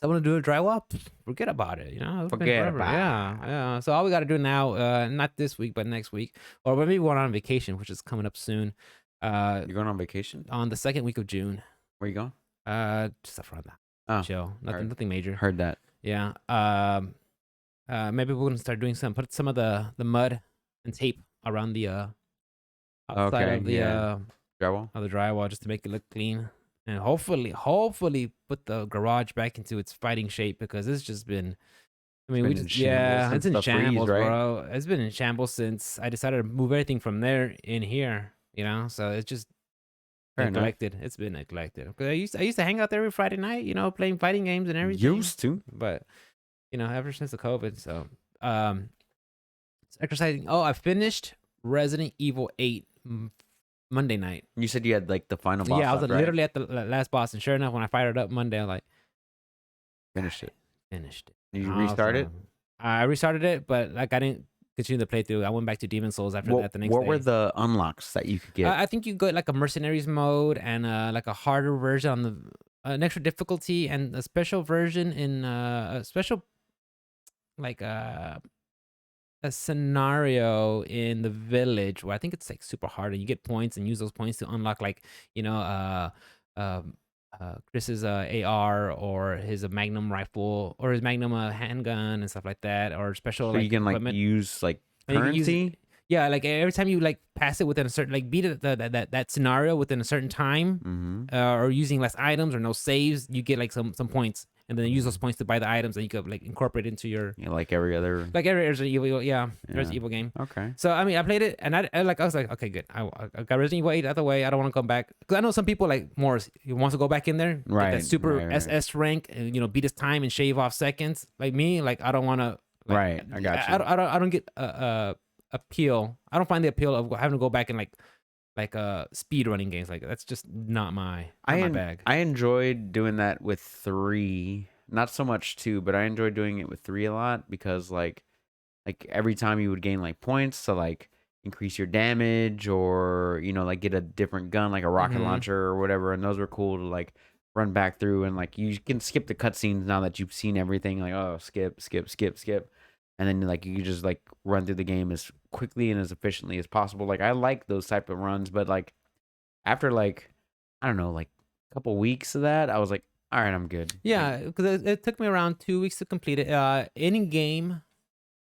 someone to do a drywall, forget about it. Forget about it. Yeah. So all we got to do now, not this week, but next week, or maybe we're going on vacation, which is coming up soon. You're going on vacation on the 2nd week of June. Where you going? Just up front that. Oh, chill. Nothing major. Heard that. Yeah. Maybe we're gonna start doing put some of the mud and tape around the outside Okay, of the yeah. Drywall. of the drywall just to make it look clean. And hopefully put the garage back into its fighting shape because it's just been. I mean, we Been in just shambles it's since in the freeze, shambles, right? bro. It's been in shambles since I decided to move everything from there in here. So it's just Fair enough. neglected. It's been neglected. 'Cause I used to hang out there every Friday night, playing fighting games and everything. Used to. But ever since the COVID, so it's exercising. Oh, I finished Resident Evil 8 Monday night. You said you had like the final boss. Yeah, I was right? literally at the last boss, and sure enough, when I fired it up Monday, I was like, Finished it. finished it. Did you restart it? I restarted it, but like I didn't continue the playthrough. I went back to Demon Souls after that the next day. What were the unlocks that you could get? I think you got like a mercenaries mode and like a harder version on the an extra difficulty and a special version in a special like a scenario in the village where I think it's like super hard and you get points and use those points to unlock like Chris's AR or his Magnum rifle or his Magnum handgun and stuff like that or special so like you can like equipment. use like And you can use- currency. Yeah, like every time you like pass it within a certain like beat it that scenario within a certain time, or using less items or no saves, you get like some points, and then use those points to buy the items that you could like incorporate into your Like every other. like every Resident Evil, Resident Evil game. Okay. So I mean, I played it, and I was like, okay, good. I got Resident Evil 8 out of the way. I don't want to come back because I know some people like Morris. He wants to go back in there, get Right, that super right. SS rank, and beat his time and shave off seconds. Like me, like I don't want to. Like, Right, I got you. I don't get appeal. I don't find the appeal of having to go back and like speed running games. Like that's just not my bag. I enjoyed doing that with 3, not so much 2, but I enjoyed doing it with 3 a lot because like every time you would gain like points to like increase your damage or like get a different gun like a rocket launcher or whatever, and those were cool to like run back through and like you can skip the cutscenes now that you've seen everything. Like skip, and then like you just like run through the game as quickly and as efficiently as possible. Like I like those type of runs, but like after like I don't know like a couple weeks of that, I was like, all right, I'm good. Yeah, because it took me around 2 weeks to complete it. In game,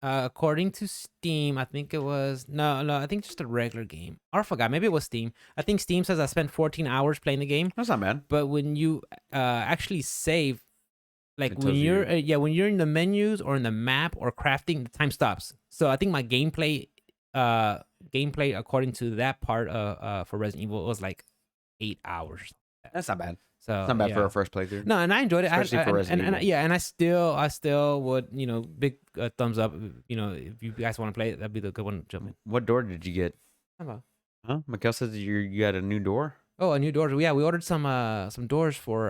according to Steam, I think it was no, I think just a regular game. Or I forgot, maybe it was Steam. I think Steam says I spent 14 hours playing the game. That's not bad. But when you actually save, like It when tells you're when you're in the menus or in the map or crafting, the time stops. So I think my gameplay according to that part for Resident Evil was like 8 hours. That's not bad. So It's not bad for a first playthrough. No, and I enjoyed it. Especially for Resident Evil. And I still would big thumbs up. If you guys want to play it, that'd be the good one to jump in. What door did you get? Huh? Mikhail says you got a new door. Oh, a new door. Yeah, we ordered some doors for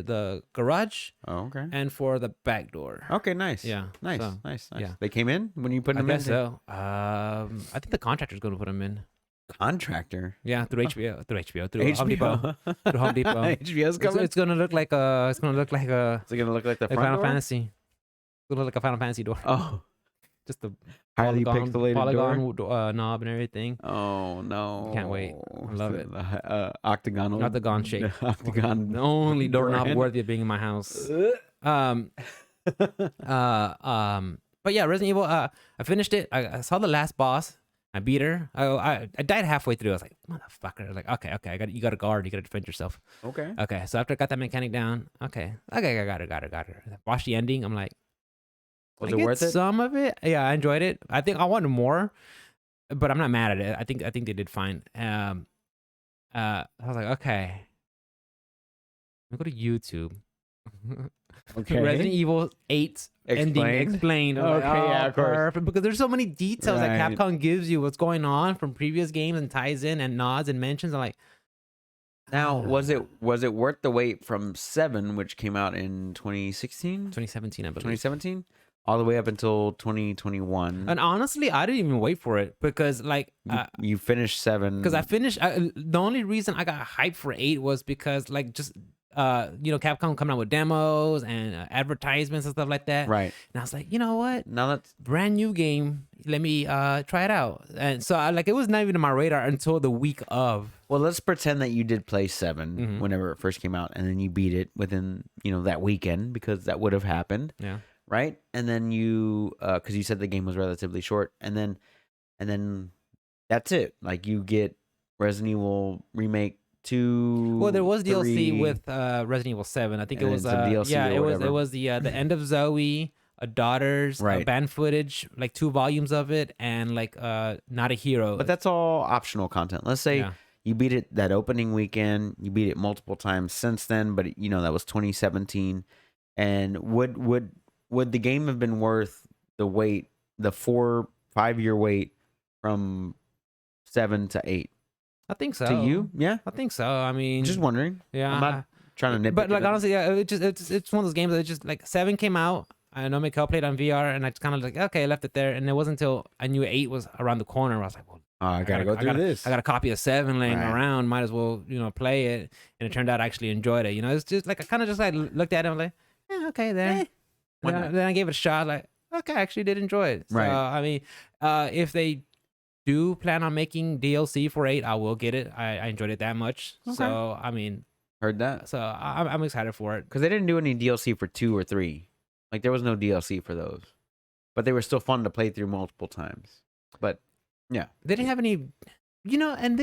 the garage. Oh, okay. And for the back door. Okay, nice. Yeah, nice. so, Yeah, they came in when you put them I in. guess so. I think the contractor's going to put them in. Contractor. Yeah, through HBO, through Home Depot, through Home Depot. HBO's coming. It's gonna look like Is it gonna look like the front Final door? Fantasy. It's gonna look like a Final Fantasy door. Oh, Just the highly pixelated polygon door. knob and everything. Oh no! Can't wait. I love it. Octagonal. Octagon shape. Octagon. The only doorknob handle. worthy of being in my house. But yeah, Resident Evil. I finished it. I saw the last boss. I beat her. I died halfway through. I was like, motherfucker. Like, okay. You got to guard. You got to defend yourself. Okay. Okay. So after I got that mechanic down, okay, I got her. Watch the ending. I'm like, Was it worth it? Some of it. Yeah, I enjoyed it. I think I wanted more, but I'm not mad at it. I think they did fine. I was like, okay. Let me go to YouTube. Okay. Resident Evil 8 ending explained. Okay, yeah, of course. Perfect. Because there's so many details that Right. Capcom gives you what's going on from previous games and ties in and nods and mentions. I'm like, Now, was it worth the wait from 7, which came out in 2016? 2017, I believe. 2017? All the way up until 2021. And honestly, I didn't even wait for it because like you finished 7. because I finished. The only reason I got hyped for 8 was because like just Capcom coming out with demos and advertisements and stuff like that. Right. And I was like, you know what? Now that's Brand new game. Let me try it out. And so it was not even on my radar until the week of. well. Let's pretend that you did play 7 Mhm. whenever it first came out, and then you beat it within that weekend because that would have happened, Yeah. right? And then you, because you said the game was relatively short, and then that's it. Like you get Resident Evil Remake Well, there 2, was DLC 3, with Resident Evil 7. I think it and was then some DLC yeah, or it whatever. was the end of Zoe, a daughter's Right. band footage, like 2 volumes of it, and like not a hero. But that's all optional content. Let's say Yeah. you beat it that opening weekend, you beat it multiple times since then, but you know that was 2017. And would the game have been worth the wait, the 4-5 year wait from 7 to 8? I think To so. you? Yeah. I think so. I mean, Just wondering. yeah. I'm not trying to nitpick But like it. honestly, yeah, it's one of those games that just like 7 came out. I know Mikhail played on VR, and I just kind of like, okay, I left it there, and it wasn't until I knew 8 was around the corner where I was like, well, Oh, I gotta go through this. I got a copy of 7 laying Right. around. Might as well, play it. And it turned out I actually enjoyed it. It's just like I kind of just like looked at it and was like, yeah, okay, there. Why Then, not? then I gave it a shot. Like, okay, I actually did enjoy it. So, Right. I mean, if they do plan on making DLC for 8, I will get it. I enjoyed it that much. Okay. So, I mean, Heard that. so I'm excited for it. Because they didn't do any DLC for 2 or 3. Like there was no DLC for those. But they were still fun to play through multiple times. But yeah. They didn't have any, and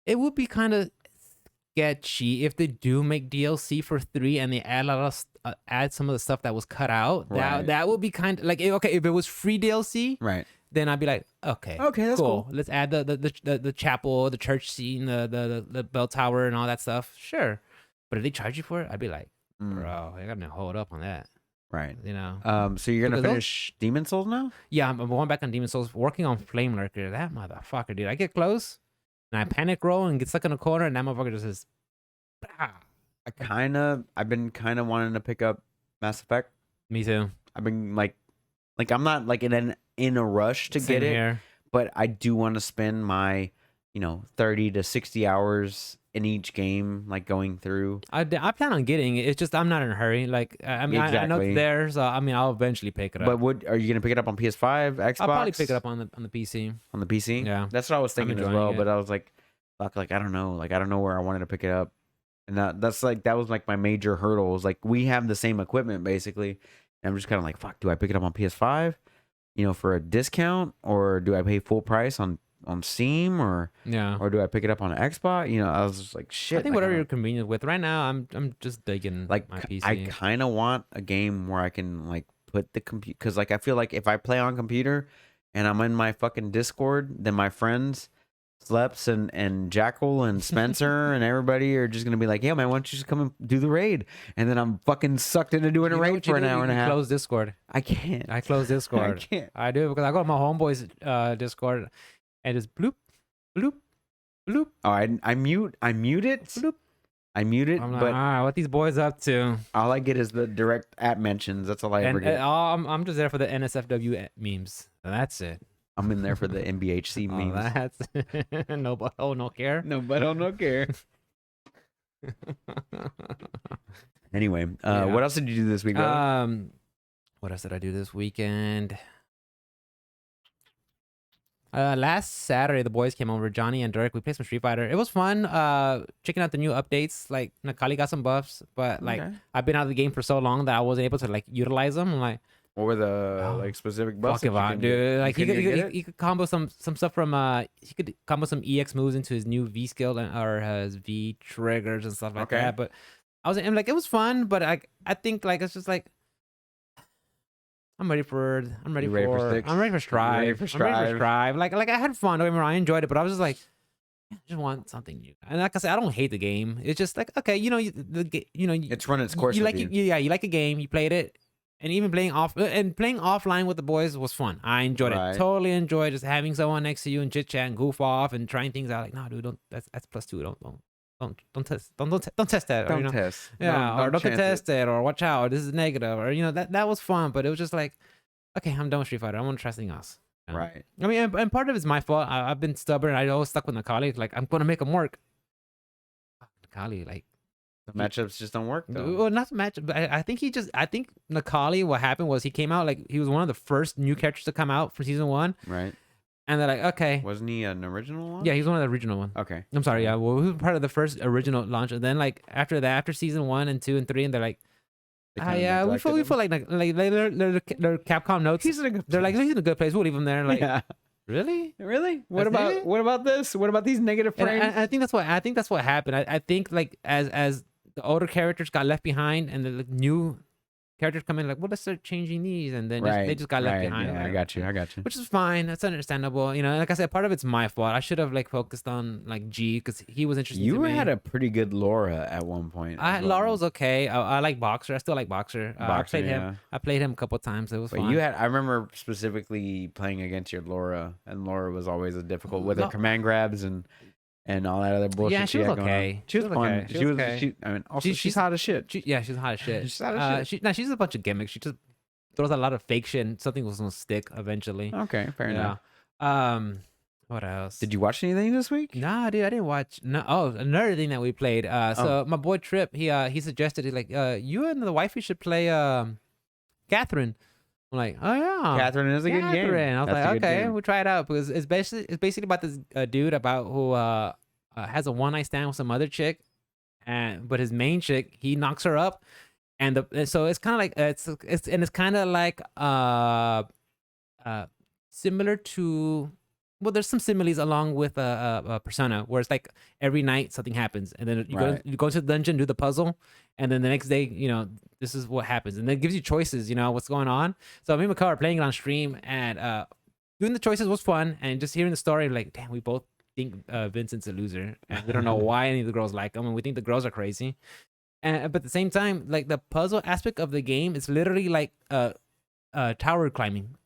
it would be kind of sketchy if they do make DLC for 3 and they add a lot of add some of the stuff that was cut out. Right. That would be kind of like, okay, if it was free DLC, Right. then I'd be like, okay, That's cool. Let's add the chapel, the church scene, the bell tower, and all that stuff. Sure, but if they charge you for it, I'd be like, bro, I gotta hold up on that. Right. So you're gonna Because finish Demon Souls now? Yeah, I'm going back on Demon Souls, working on Flame Lurker. That motherfucker, dude. I get close and I panic roll and get stuck in a corner, and that motherfucker just says, "Ah." I've been kind of wanting to pick up Mass Effect. Me too. I've been like I'm not like in a rush to Same get it, here. but I do want to spend my 30 to 60 hours in each game, like going through. I plan on getting it. It's just I'm not in a hurry. Like I mean, I know Exactly. it's there, so I mean, I'll eventually pick it up. But are you gonna pick it up on PS5, Xbox? I'll probably pick it up on the PC. on the PC. Yeah. That's what I was thinking as enjoying well. it. But I was like, fuck, like I don't know, where I wanted to pick it up, and that was like my major hurdle. Was like we have the same equipment basically, and I'm just kind of like, fuck, do I pick it up on PS5, for a discount, or do I pay full price on Steam, or do I pick it up on Xbox? I was just like, shit. I think like, whatever I you're don't- convenient with. Right now, I'm just digging like my PC. I kind of want a game where I can like put the computer, because like I feel like if I play on computer and I'm in my fucking Discord, then my friends Sleps and Jackal and Spencer and everybody are just gonna be like, yeah, man, why don't you just come and do the raid? And then I'm fucking sucked into doing a You know raid what you for an do? hour You and a can half. Close Discord. I can't. I close Discord. I can't. I do because I go to my homeboy's Discord and just bloop, bloop, bloop, Oh, I mute it. bloop. I mute it, I'm like, but what these boys up to? all I get is the direct app mentions. That's all I ever And get. I'm just there for the NSFW memes. And that's it. I'm in there for the NBHC Oh, memes. that's no, but no care. No, but I don't care. Anyway, Yeah. what else did you do this week? Bro? What else did I do this weekend? Last Saturday, the boys came over, Johnny and Dirk. We played some Street Fighter. It was fun. Checking out the new updates. Like Nakali got some buffs, but like Okay. I've been out of the game for so long that I wasn't able to like utilize them. I'm like, What were the like specific buffs? fuck that it, you can dude. get? Like You couldn't get it? he could combo some stuff from he could combo some EX moves into his new V skill or his V triggers and stuff like Okay. that. But I'm like, it was fun, but I think like it's just like I'm ready for sticks? I'm ready for You Strive. ready for I'm ready for Strive? Strive. Like I had fun. Don't get me wrong, I enjoyed it, but I was just like, I just want something new. And like I said, I don't hate the game. It's just like, okay, It's run its course. you with like it, yeah, you like a game, you played it, and even playing offline with the boys was fun. I enjoyed Right. it. Totally enjoyed just having someone next to you and chit chat and goof off and trying things out. Like, no, dude, don't. That's +2. Don't test. Don't test that. Don't or, test. Yeah, or don't chance test it, or watch out. This is negative, or that was fun. But it was just like, okay, I'm done with Street Fighter. I want to try something else. You know? Right. I mean, and part of it's my fault. I've been stubborn. I always stuck with Nakali. Like, I'm gonna make him work. Nakali, like. The matchups just don't work though. Well, not the match, but I think Nakali, what happened was he came out like he was one of the first new characters to come out for season 1, Right. and they're like, okay, Wasn't he an original one? yeah, he's one of the original one. Okay. I'm sorry, yeah, well, he was part of the first original launch, and then like after season 1 and 2 and 3, and they're like, They kind of Yeah, we neglected feel him. like they're Capcom notes. He's in a good They're like, place. he's in a good place. We'll leave him there. Like, Yeah. really? Really? That's it? What about this? What about these negative And frames? I think that's what happened. I think like as the older characters got left behind and the like, new characters come in, like, well, let's start changing these, and then they Right. just got left Right. behind. Yeah, I Like, got you. okay. I got you. Which is fine. That's understandable. You know, like I said, part of it's my fault. I should have like focused on like G because he was interesting to You me. had a pretty good Laura at one point. as well. Laurel's okay. I like Boxer. I still like Boxer. I Boxer, played him. yeah. I played him a couple times. It was But fun. you had, I remember specifically playing against your Laura, and Laura was always a difficult with her Lo- command grabs and all that other bullshit. Yeah, she was had going on. okay. She was fun. okay. She was okay. She, I mean, also She's- she's hot as shit. She's hot as shit. She's hot as shit. She's a bunch of gimmicks. She just throws a lot of fake shit. And something was gonna stick eventually. Okay, fair enough. What else? Did you watch anything this week? Nah, dude, I didn't watch. No. Oh, another thing that we played. So my boy Trip, he suggested, he's like, you and the wifey should play Catherine. I'm like, oh yeah, Catherine is a good game. Catherine. I was That's a like, good okay, game. we'll try it out because it's basically about this dude about who has a one night stand with some other chick, but his main chick, he knocks her up, and so it's kind of like it's kind of like similar to, well, there's some similes along with Persona, where it's like every night something happens, and then Right. you go to the dungeon, do the puzzle, and then the next day, you know, this is what happens, and then it gives you choices, you know, what's going on. So me and Mikhail are playing it on stream, and doing the choices was fun, and just hearing the story, like, damn, we both think Vincent's a loser, and we don't know why any of the girls like him, and we think the girls are crazy. And but at the same time, like the puzzle aspect of the game is literally like tower climbing.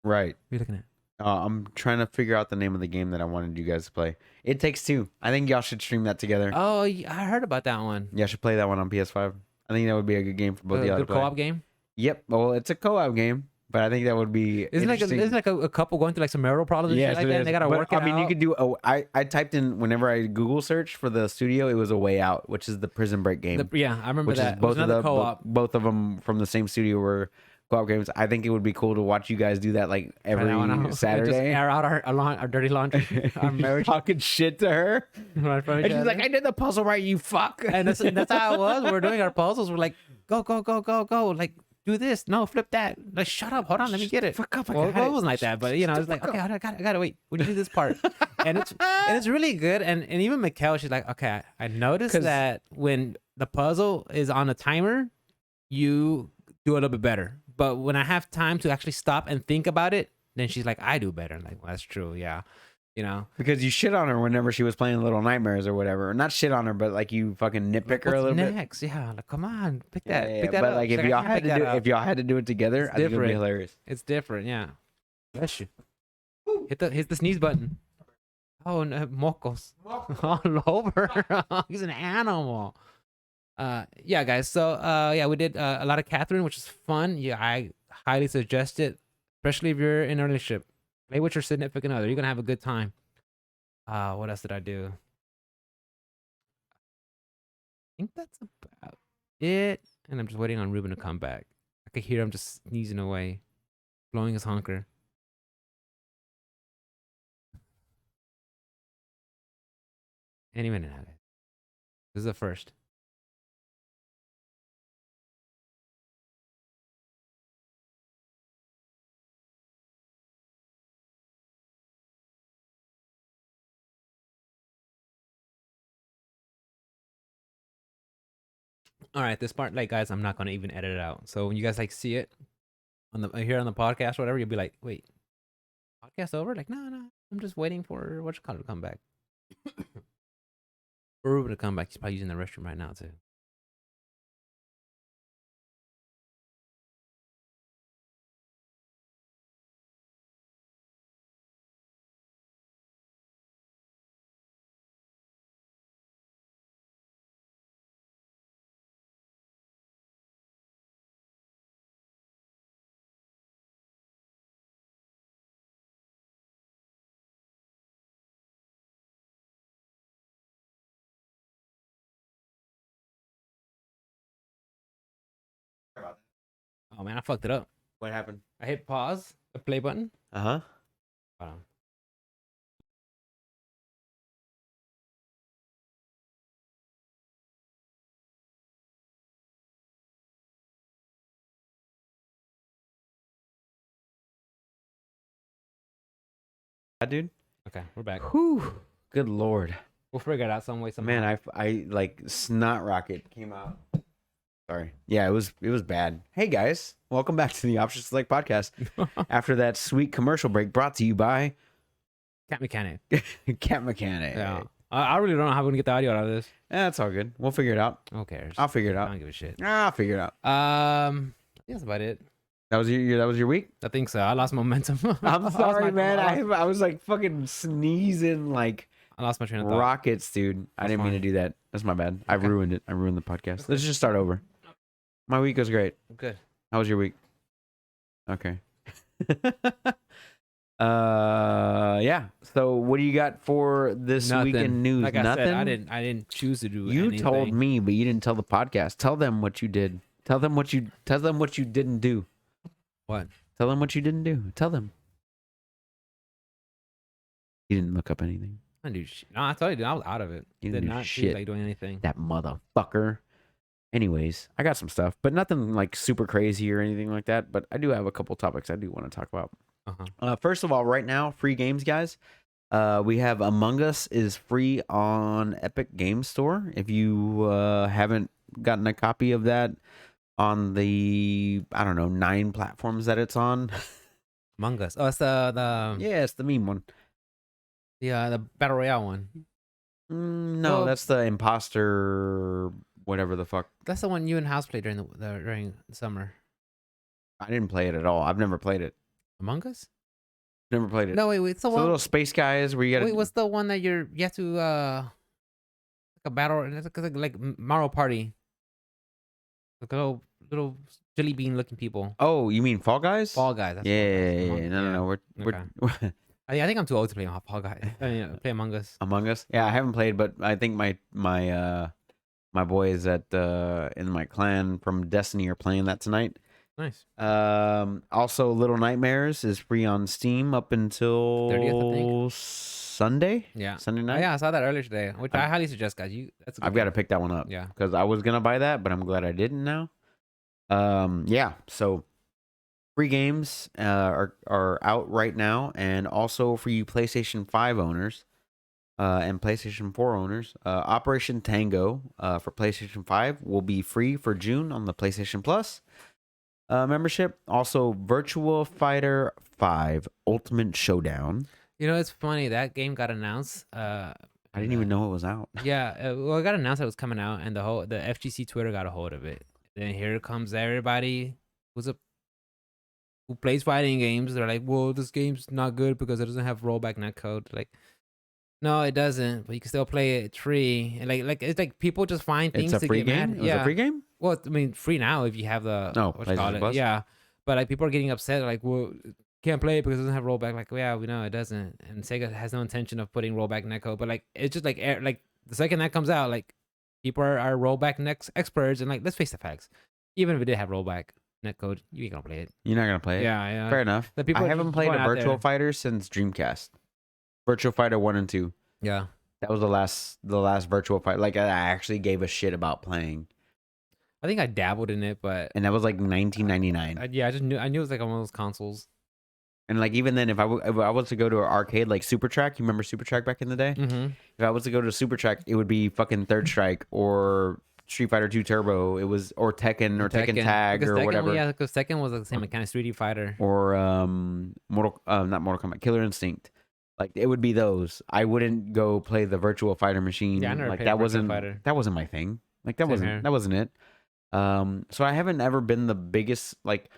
Right. What are you looking at? I'm trying to figure out the name of the game that I wanted you guys to play. It Takes Two. I think y'all should stream that together. Oh, I heard about that one. Y'all should play that one on PS5. I think that would be a good game for both of y'all to Good play. co-op game. Yep. Well, it's a co-op game, but I think that would be Isn't like a couple going through like some marital problems and Yes, shit like it that, and is. they gotta But, work it out. I mean, you could do. I typed in whenever I Google search for the studio, it was A Way Out, which is the Prison Break game. Yeah, I remember which that. is It was both of another the co-op. both of them from the same studio were co-op games. I think it would be cool to watch you guys do that like every Just Saturday. air out our dirty laundry, our marriage. Talking shit to her, right from each and she's other. like, "I did the puzzle right, you fuck." and that's how it was. We're doing our puzzles. We're like, go, like. Do this. No, flip that. Like, shut up. Hold on. Let me get it. Fuck up. I Well, got it it. wasn't like that, but you know, it's like, okay, I gotta wait. When you do this part, and it's really good. And even Mikkel, she's like, okay, I noticed 'Cause- that when the puzzle is on a timer, you do a little bit better. But when I have time to actually stop and think about it, then she's like, I do better. I'm like, well, that's true. Yeah, you know. Because you shit on her whenever she was playing Little Nightmares or whatever. Not shit on her, but like you fucking nitpick her a little bit. Next, yeah, like come on, pick Yeah, that, yeah, pick that but up. like She's if I y'all can't had pick to that do up. if y'all had to do it together, It's I think it would be different. hilarious. It's different, yeah. Bless you. Hit the sneeze button. Oh no, mocos all over. He's an animal. Yeah, guys. So yeah, we did a lot of Catherine, which is fun. Yeah, I highly suggest it, especially if you're in a relationship. Play with your significant other. You're gonna have a good time. What else did I do? I think that's about it. And I'm just waiting on Ruben to come back. I could hear him just sneezing away, blowing his honker. Any minute now, guys. This is the first. All right, this part, like, guys, I'm not gonna even edit it out. So when you guys like see it on the here on the podcast, or whatever, you'll be like, "Wait, podcast over?" Like, no, I'm just waiting for what you call it to come back. For Ruben to come back. He's probably using the restroom right now too. Oh man, I fucked it up. What happened? I hit pause, the play button. Uh-huh. Hold on. dude. Okay, we're back. Whew. Good lord. We'll figure it out some way, somehow. Man, I like snot rocket came out. Sorry. Yeah, it was bad. Hey guys, welcome back to the Option Select podcast. After that sweet commercial break, brought to you by Cat Mechanic. Cat Mechanic. Yeah. I really don't know how we're gonna get the audio out of this. That's all good. We'll figure it out. Who cares? I'll figure it I out. don't give a shit. I'll figure it out. I think that's about it. That was your week. I think so. I lost momentum. I'm sorry, man. I I was like fucking sneezing like lost my train of thought. rockets, dude. I didn't mean to do that. That's my bad. I ruined it. I ruined the podcast. Let's just start over. My week was great. Good. How was your week? Okay. Yeah. So what do you got for this week in news? Like I Nothing. said, I didn't choose to do. You anything. told me, but you didn't tell the podcast. Tell them what you did. Tell them what you didn't do. What? Tell them what you didn't do. Tell them. You didn't look up anything. I didn't do shit. No, I told you, I was out of it. You Did didn't do not shit. feel like doing anything. That motherfucker. Anyways, I got some stuff, but nothing like super crazy or anything like that. But I do have a couple topics I do want to talk about. First of all, right now, free games, guys. We have Among Us is free on Epic Game Store. If you haven't gotten a copy of that on the 9 platforms that it's on. Among Us. Oh, it's the Yeah, it's the meme one. the battle royale one. No, Well- that's the imposter, whatever the fuck. That's the one you and House played during the summer. I didn't play it at all. I've never played it. Among Us? Never played it. No, wait. It's the It's the one. little space guys where you gotta. Wait, what's the one that you have to like a battle? It's like Mario Party. Like little jelly bean looking people. Oh, you mean Fall Guys? Fall Guys. That's Yeah. Fall Guys. No. Okay. We're I think I'm too old to play Fall Guys. I mean, play Among Us. Among Us. Yeah, I haven't played, but I think my boys at in my clan from Destiny are playing that tonight. Nice. Also, Little Nightmares is free on Steam up until 30th, I think. Sunday. Yeah. Sunday Oh, night. yeah, I saw that earlier today, which I highly suggest, guys. That's a good I've got to game. pick that one up. Yeah. Because I was gonna buy that, but I'm glad I didn't now. Yeah. So free games are out right now, and also for you PlayStation 5 owners and PlayStation 4 owners, Operation Tango for PlayStation 5 will be free for June on the PlayStation Plus membership. Also, Virtua Fighter 5 Ultimate Showdown. You know, it's funny that game got announced. I didn't even know it was out. Yeah, well, it got announced that it was coming out, and the FGC Twitter got a hold of it. Then here comes everybody who plays fighting games. They're like, "Well, this game's not good because it doesn't have rollback netcode." Like, no, it doesn't, but you can still play it. It's free. And like it's like people just find things It's a to free get game. mad. It was a free game. Well, I mean, free now if you have the what you call PlayStation it. Plus? Yeah, but like people are getting upset. Like, well, can't play it because it doesn't have rollback. Like, yeah, we know it doesn't, and Sega has no intention of putting rollback netcode. But like, it's just like the second that comes out, like people are rollback experts, and like let's face the facts. Even if it did have rollback netcode, you ain't gonna play it. You're not gonna play it. Yeah. Fair enough. The people I are haven't just played a going out Virtua there. Fighter since Dreamcast. Virtua Fighter 1 and 2. Yeah. That was the last Virtua Fighter. Like I actually gave a shit about playing, I think I dabbled in it, but and that was like 1999. I knew it was like on one of those consoles. And like even then, if I was to go to an arcade like Super Track, you remember Super Track back in the day? Mm-hmm. If I was to go to Super Track, it would be fucking Third Strike or Street Fighter 2 Turbo. It was or Tekken Tag Because or whatever. Yeah, because Tekken was like the same kind of 3D fighter. Or not Mortal Kombat, Killer Instinct. Like it would be those. I wouldn't go play the Virtual Fighter machine. Yeah, I never like played that Virtua Fighter. that wasn't my thing. Like Same here. that wasn't it. So I haven't ever been the biggest like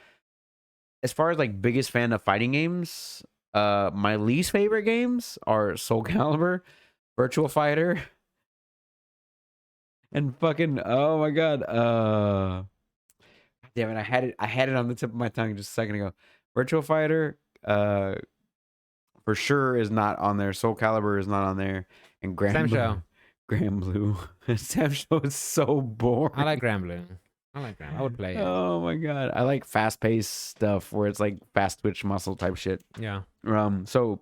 as far as like biggest fan of fighting games. My least favorite games are Soul Calibur, Virtual Fighter, and fucking oh my god, damn it, I had it on the tip of my tongue just a second ago. Virtual Fighter, for sure is not on there. Soul Calibur is not on there, and Sam Show. Grand Blue. Sam Show is so boring. I like Grand Blue. I would play it. Oh my god, I like fast paced stuff where it's like fast twitch muscle type shit. Yeah. So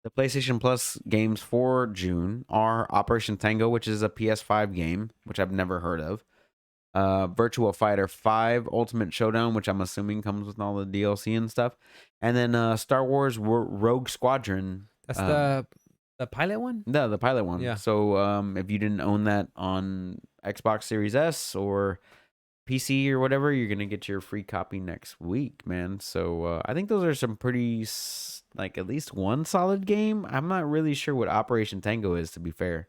the PlayStation Plus games for June are Operation Tango, which is a PS5 game, which I've never heard of. Virtua Fighter 5 Ultimate Showdown, which I'm assuming comes with all the DLC and stuff, and then Star Wars Rogue Squadron. That's Um, the pilot one. the pilot one. Yeah. So if you didn't own that on Xbox Series S or PC or whatever, you're gonna get your free copy next week, man. So I think those are some pretty like at least one solid game. I'm not really sure what Operation Tango is, to be fair.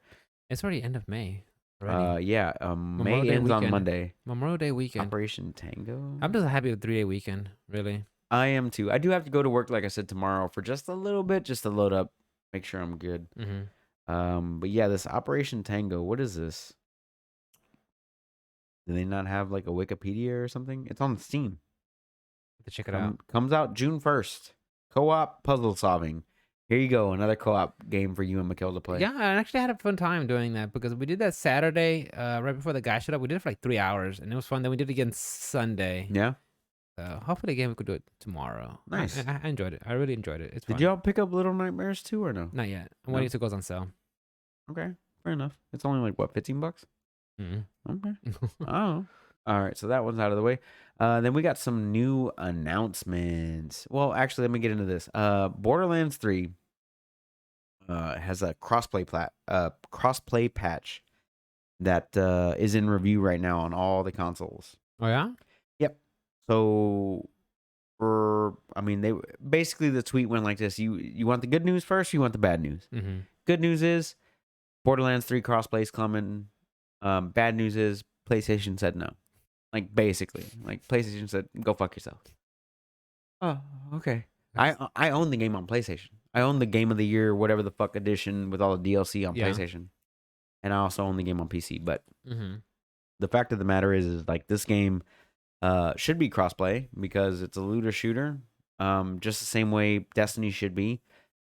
It's already end of May already. Yeah. Memorial May Day ends on weekend. Monday. Memorial Day weekend. Operation Tango. I'm just happy with 3-day weekend. Really. I am too. I do have to go to work, like I said, tomorrow for just a little bit, just to load up, make sure I'm good. But yeah, this Operation Tango, what is this? Do they not have like a Wikipedia or something? It's on Steam. To check it out. Comes out June 1st. Co-op puzzle solving. Here you go, another co-op game for you and Mikhail to play. Yeah, I actually had a fun time doing that because we did that Saturday, right before the guy showed up. We did it for like 3 hours, and it was fun. Then we did it again Sunday. Yeah. Hopefully, again, we could do it tomorrow. Nice. I enjoyed it. I really enjoyed it. It's fun. Did y'all pick up Little Nightmares too, or no? Not yet. I'm No? waiting till it goes on sale. Okay, fair enough. It's only like what, $15? Okay. Oh. All right, so that one's out of the way. Then we got some new announcements. Well, actually, let me get into this. Borderlands 3 has a crossplay patch that is in review right now on all the consoles. Oh yeah. Yep. So they basically, the tweet went like this: you want the good news first, or you want the bad news? Good news is Borderlands 3 crossplay is coming. Bad news is PlayStation said no. Like basically, like PlayStation said, go fuck yourself. Oh, okay. I own the game on PlayStation. I own the Game of the Year, whatever the fuck edition with all the DLC on PlayStation, and I also own the game on PC. But the fact of the matter is like this game should be crossplay because it's a looter shooter, just the same way Destiny should be.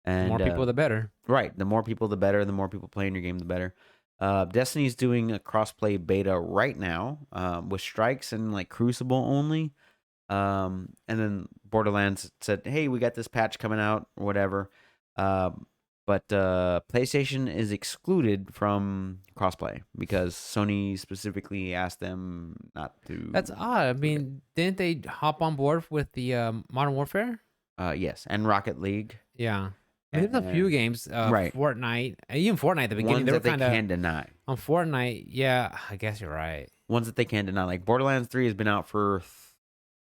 And the more people, the better. Right. The more people, the better. The more people playing your game, the better. Destiny's doing a crossplay beta right now with Strikes and like Crucible only. And then Borderlands said, hey, we got this patch coming out or whatever. But PlayStation is excluded from crossplay because Sony specifically asked them not to. That's odd. I mean, didn't they hop on board with the Modern Warfare? Yes, and Rocket League. Yeah. I mean, there's a few games, right. Fortnite, even Fortnite at the beginning. Ones they that were they can deny. On Fortnite, yeah, I guess you're right. Ones that they can deny. Like Borderlands 3 has been out for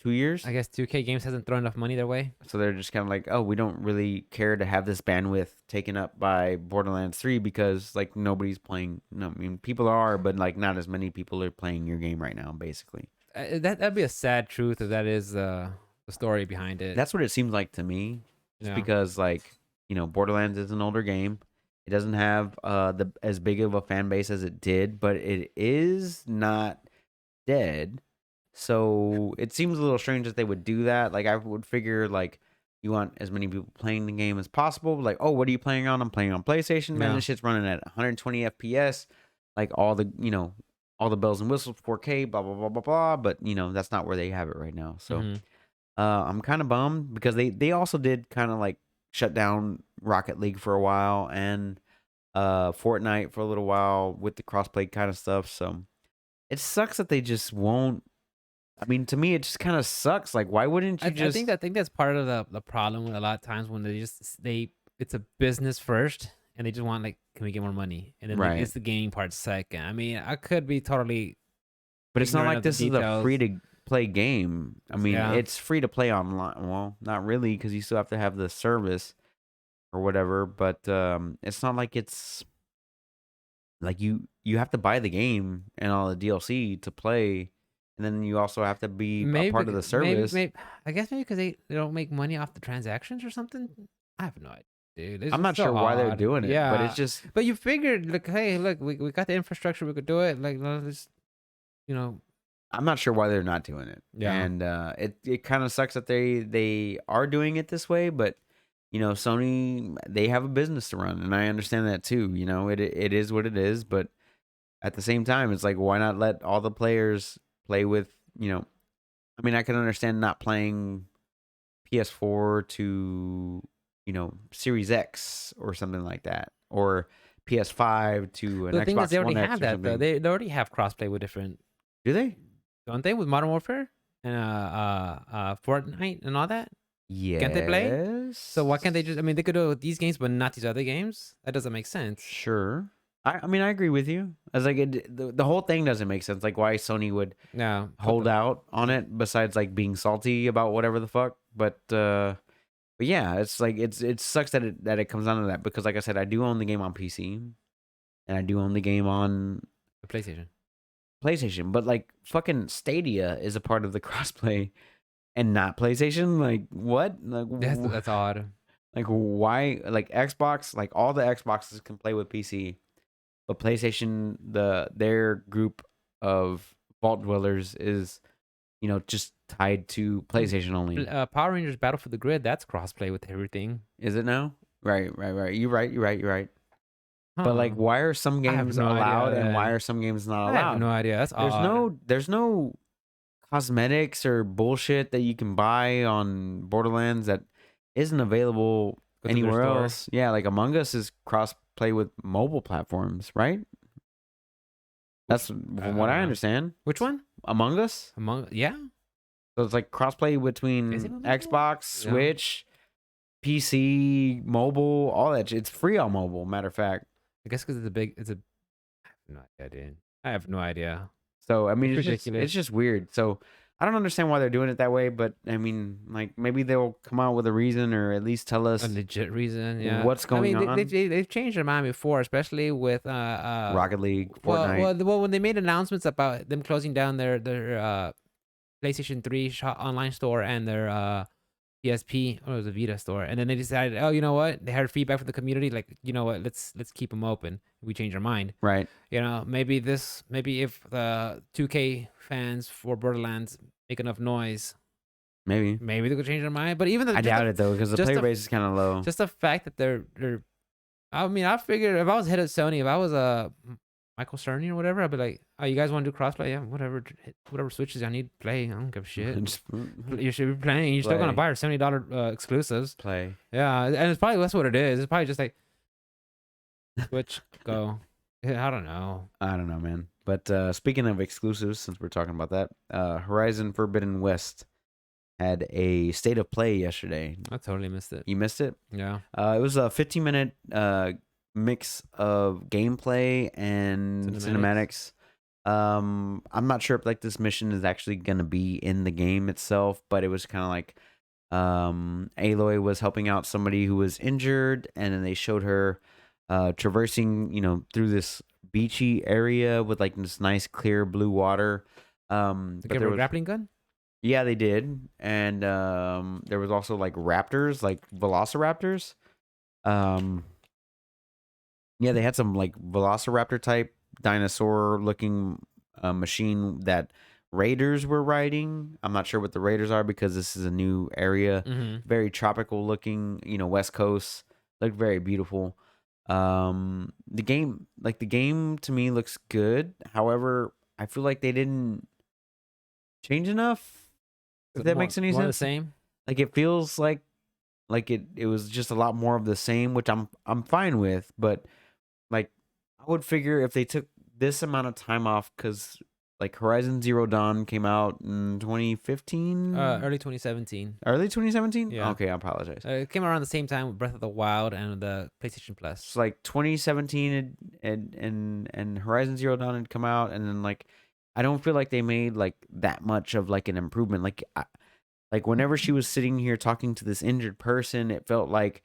2 years. I guess 2K Games hasn't thrown enough money their way. So they're just kind of like, oh, we don't really care to have this bandwidth taken up by Borderlands 3 because like nobody's playing. No, I mean people are, but like not as many people are playing your game right now, basically. That'd be a sad truth if that is the story behind it. That's what it seems like to me. Just because like, Borderlands is an older game. It doesn't have as big of a fan base as it did, but it is not dead. So it seems a little strange that they would do that. Like I would figure like you want as many people playing the game as possible. Like, oh, what are you playing on? I'm playing on PlayStation. Man, this shit's running at 120 FPS. Like all the bells and whistles, 4K, blah blah blah blah blah. But that's not where they have it right now. So I'm kind of bummed because they also did kind of like shut down Rocket League for a while and Fortnite for a little while with the crossplay kind of stuff. So it sucks that they just won't. I mean, to me, it just kind of sucks. Like, why wouldn't you just? I think that's part of the problem with a lot of times when it's a business first and they just want like, can we get more money? And then like, it's the gaming part second. I mean, I could be totally. But it's not like this is a free to play game. I mean, it's free to play online. Well, not really, because you still have to have the service or whatever. But it's not like it's like you have to buy the game and all the DLC to play, and then you also have to be a part of the service. Maybe, I guess maybe because they don't make money off the transactions or something. I have no idea. Dude, I'm not sure why they're doing it, but it's just. But you figured, like, hey, look, we got the infrastructure, we could do it. Like, let's, I'm not sure why they're not doing it. Yeah. And it kind of sucks that they are doing it this way, but Sony, they have a business to run, and I understand that too. It is what it is, but at the same time, it's like, why not let all the players play with, I mean, I can understand not playing PS4 to, Series X or something like that, or PS5 to an Xbox One X. They already have that though. They already have crossplay with different Do they? don't they? With Modern Warfare and Fortnite and all that. Can't they play? So why can't they just? I Yes. mean, they could do these games, but not these other games. That doesn't make sense. Sure. I mean, I agree with you. As like the whole thing doesn't make sense. Like why Sony would No, hold out on it, besides like being salty about whatever the fuck. But yeah, it's like it sucks that it comes down to that, because like I said, I do own the game on PC and I do own the game on the PlayStation. PlayStation. But like fucking Stadia is a part of the crossplay and not PlayStation. Like what? Like That's odd. like why? Like Xbox, like all the Xboxes can play with PC, but PlayStation, their group of vault dwellers is, just tied to PlayStation only. Power Rangers Battle for the Grid. That's crossplay with everything. Is it now? Right. You're right. But like, Huh. why are some I have games no allowed idea. and why are some games not I have allowed? no idea. That's odd. There's no cosmetics or bullshit that you can buy on Borderlands that isn't available Go to their anywhere store. else. Yeah, like Among Us is cross play with mobile platforms, right? That's from what don't I know. understand. Which one? Among Us. Yeah. So it's like crossplay between Is it with mobile? Xbox, Yeah. Switch, PC, mobile, all that. It's free on mobile. Matter of fact. I guess because it's a. I have no idea, dude. I have no idea. So I mean, It's it's ridiculous. just weird. So I don't understand why they're doing it that way. But I mean, like maybe they'll come out with a reason, or at least tell A us legit reason, yeah. what's I mean, going on. they've changed their mind before, especially with Rocket League, Fortnite. well, when they made announcements about them closing down their PlayStation 3 online store and their PSP, or it was a Vita store, and then they decided, oh, you know what? They heard feedback from the community, like, you know what? Let's keep them open. We changed our mind. Right. Maybe if the 2K fans for Borderlands make enough noise, Maybe. maybe they could change their mind. But even I doubt it though, because the just player the- base is kind of low. just the fact that they're I mean, I figured if I was head of Sony, if I was Michael Cerny or whatever, I'd be like, oh, you guys want to do crossplay? Yeah, whatever switches I need to play. I don't give a shit. Just You should be playing. You're still gonna Play. buy our $70 exclusives. play. Yeah, and it's probably that's what it is. It's probably just like Switch, go. Yeah, I don't know. I don't know, man. But speaking of exclusives, since we're talking about that, Horizon Forbidden West had a state of play yesterday. I totally missed it. You missed it? Yeah. It was a 15-minute mix of gameplay and cinematics. I'm not sure if like this mission is actually gonna be in the game itself, but it was kind of like Aloy was helping out somebody who was injured, and then they showed her traversing, through this beachy area with like this nice clear blue water. But Give there her a was, grappling gun? yeah, they did, and there was also like raptors, like velociraptors. Yeah, they had some like velociraptor type dinosaur looking machine that raiders were riding. I'm not sure what the raiders are, because this is a new area. Mm-hmm. Very tropical looking, West Coast. Looked very beautiful. The game to me looks good. However, I feel like they didn't change enough. If that makes any More the sense. same. Like it feels like it was just a lot more of the same, which I'm fine with, but like I would figure if they took this amount of time off, because like Horizon Zero Dawn came out in 2015, Early 2017. early 2017. Yeah. Okay, I apologize. It came around the same time with Breath of the Wild and the PlayStation Plus. It's like 2017 and Horizon Zero Dawn had come out, and then like I don't feel like they made like that much of like an improvement. Like whenever she was sitting here talking to this injured person, it felt like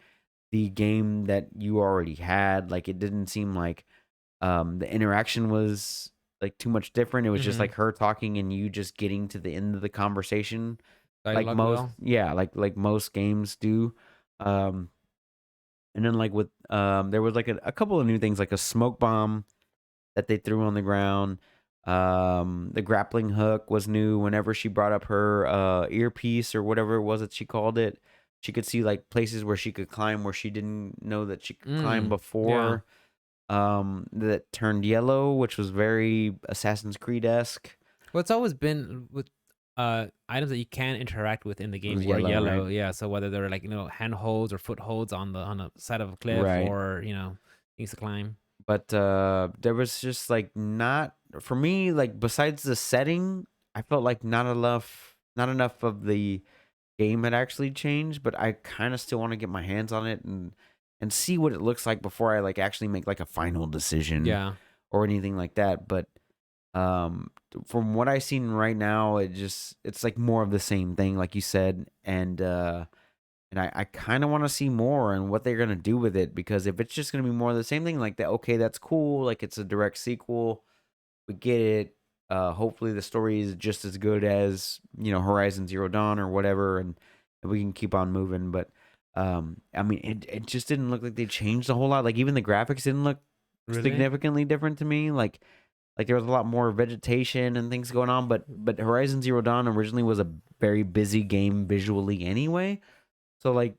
the game that you already had. Like it didn't seem like the interaction was like too much different. It was just Mhm. like her talking and you just getting to the end of the conversation. Like Dialogue most, well. yeah, like most games do. And then like with there was like a couple of new things, like a smoke bomb that they threw on the ground. The grappling hook was new. Whenever she brought up her earpiece or whatever it was that she called it, she could see like places where she could climb where she didn't know that she could climb before. That turned yellow, which was very Assassin's Creed-esque. Well, it's always been with items that you can interact with in the game was were yellow, yellow. right? Yeah. So whether they're like handholds or footholds on the side of a cliff, Right. or things to climb. But there was just like not for me, like besides the setting, I felt like not enough of the game had actually changed, but I kind of still want to get my hands on it and see what it looks like before I like actually make like a final decision Yeah. or anything like that. But from what I've seen right now, it's like more of the same thing, like you said, and I kind of want to see more and what they're gonna do with it, because if it's just gonna be more of the same thing like that, okay, that's cool. Like it's a direct sequel, we get it. Hopefully the story is just as good as Horizon Zero Dawn or whatever, and we can keep on moving. But I mean, it just didn't look like they changed a whole lot. Like even the graphics didn't look Really? significantly different to me. Like there was a lot more vegetation and things going on, but Horizon Zero Dawn originally was a very busy game visually anyway. So like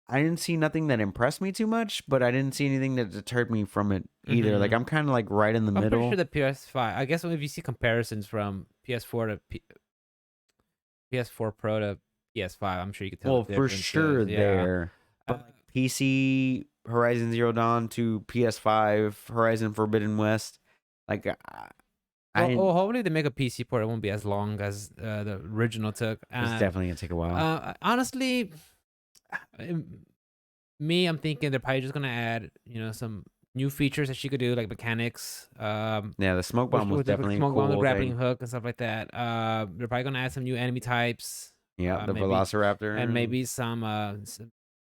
I didn't see nothing that impressed me too much, but I didn't see anything that deterred me from it either. Like Mm-hmm. I'm kind of like right in the I'm pretty sure middle. the PS5. I guess if you see comparisons from PS4 to PS4 Pro to PS5, I'm sure you could tell Well, the for sure differences. Yeah. there. Uh, But like PC Horizon Zero Dawn to PS5 Horizon Forbidden West, like I well, didn't. hopefully they make a PC port. It won't be as long as the original took. It's definitely gonna take a while. Honestly, I'm thinking they're probably just gonna add, some new features that she could do, like mechanics. Yeah, the smoke bomb was With the definitely a smoke bomb, the cool grappling thing. hook, and stuff like that. They're probably gonna add some new enemy types. Yeah, the Maybe Velociraptor and maybe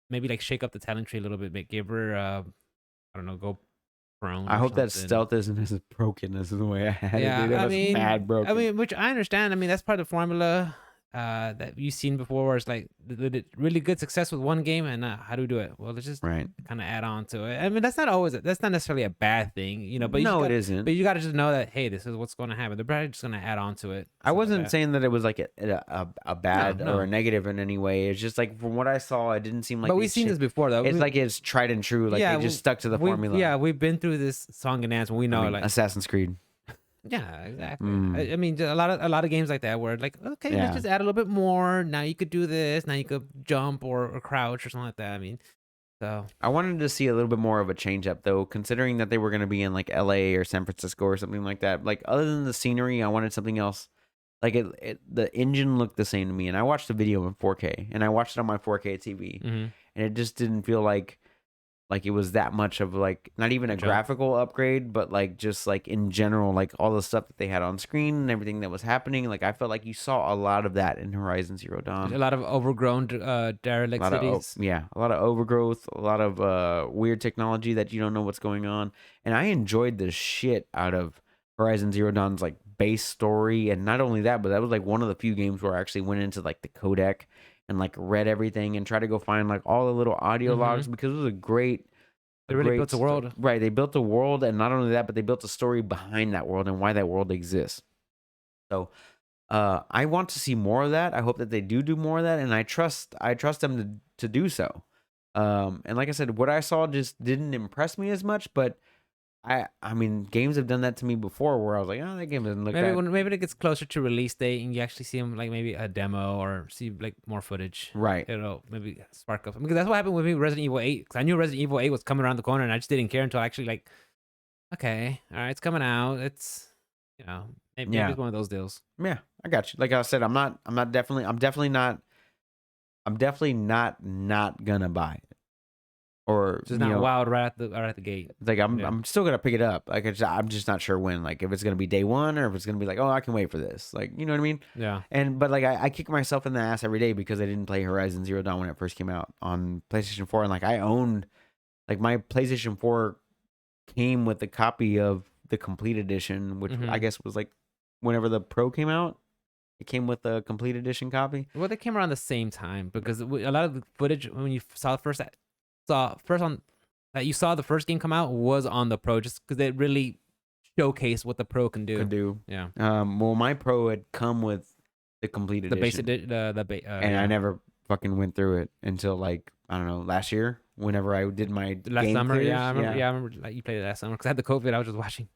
maybe like shake up the talent tree a little bit, give her I don't know, go prone I or hope that something. stealth isn't as broken as the way I had it, Yeah, dude. It was mad broken. which I understand. I mean, that's part of the formula that you've seen before, where it's like really good success with one game, and how do we do it? Well, let's just Right. kind of add on to it. I mean, that's not necessarily a bad thing, But No, it isn't. you got to just know that, hey, this is what's going to happen. They're probably just going to add on to it. I Stuff like wasn't that. saying that it was like a bad No. or a negative in any way. It's just like from what I saw, it didn't seem like. But we've seen this before, though. It's like it's tried and true. Like they just stuck to the formula. Yeah, we've been through this song and dance when we know, like Assassin's Creed. yeah, exactly. Mm. I mean, a lot of games like that where like, okay, Yeah. let's just add a little bit more. Now you could do this. Now you could jump or crouch or something like that. I mean, so I wanted to see a little bit more of a change up though, considering that they were going to be in like LA or San Francisco or something like that. Like other than the scenery, I wanted something else. Like the engine looked the same to me, and I watched the video in 4K, and I watched it on my 4K TV, mhm. and it just didn't feel like it was that much of like not even a jump. graphical upgrade, but like just like in general, like all the stuff that they had on screen and everything that was happening. Like I felt like you saw a lot of that in Horizon Zero Dawn. A lot of overgrown derelict cities. A lot of overgrowth, a lot of weird technology that you don't know what's going on. And I enjoyed the shit out of Horizon Zero Dawn's like base story, and not only that, but that was like one of the few games where I actually went into like the codec and like read everything and tried to go find like all the little audio logs, because it was a great. They really built a world. Right, they built a world, and not only that, but they built a story behind that world and why that world exists. So I want to see more of that. I hope that they do more of that, and I trust them to do so. And like I said, what I saw just didn't impress me as much, but I mean, games have done that to me before, where I was like, oh, that game doesn't look Maybe that maybe it gets closer to release date and you actually see them like maybe a demo or see like more footage. right. It'll maybe spark up, because that's what happened with me with Resident Evil 8. Because I knew Resident Evil 8 was coming around the corner, and I just didn't care until I actually like, okay, all right, it's coming out. It's maybe Yeah. it's one of those deals. Yeah, I got you. Like I said, I'm definitely not gonna buy it. Or Just not wild right at the gate. like I'm still gonna pick it up. Like I'm just not sure when. Like if it's gonna be day one, or if it's gonna be like, oh, I can wait for this. Like, you know what I mean? Yeah. But like I kick myself in the ass every day because I didn't play Horizon Zero Dawn when it first came out on PlayStation 4, and like I owned, like my PlayStation 4 came with a copy of the complete edition, which I guess was like whenever the Pro came out, it came with a complete edition copy. Well, they came around the same time, because a lot of the footage when you saw that you saw the first game come out was on the Pro, just because it really showcased what the Pro can do. Yeah. Well, my Pro had come with the complete edition, The base edition, and I never fucking went through it until like I don't know, last year, whenever I did my last game summer. clears. Yeah, I remember like, you played it last summer because I had the COVID. I was just watching.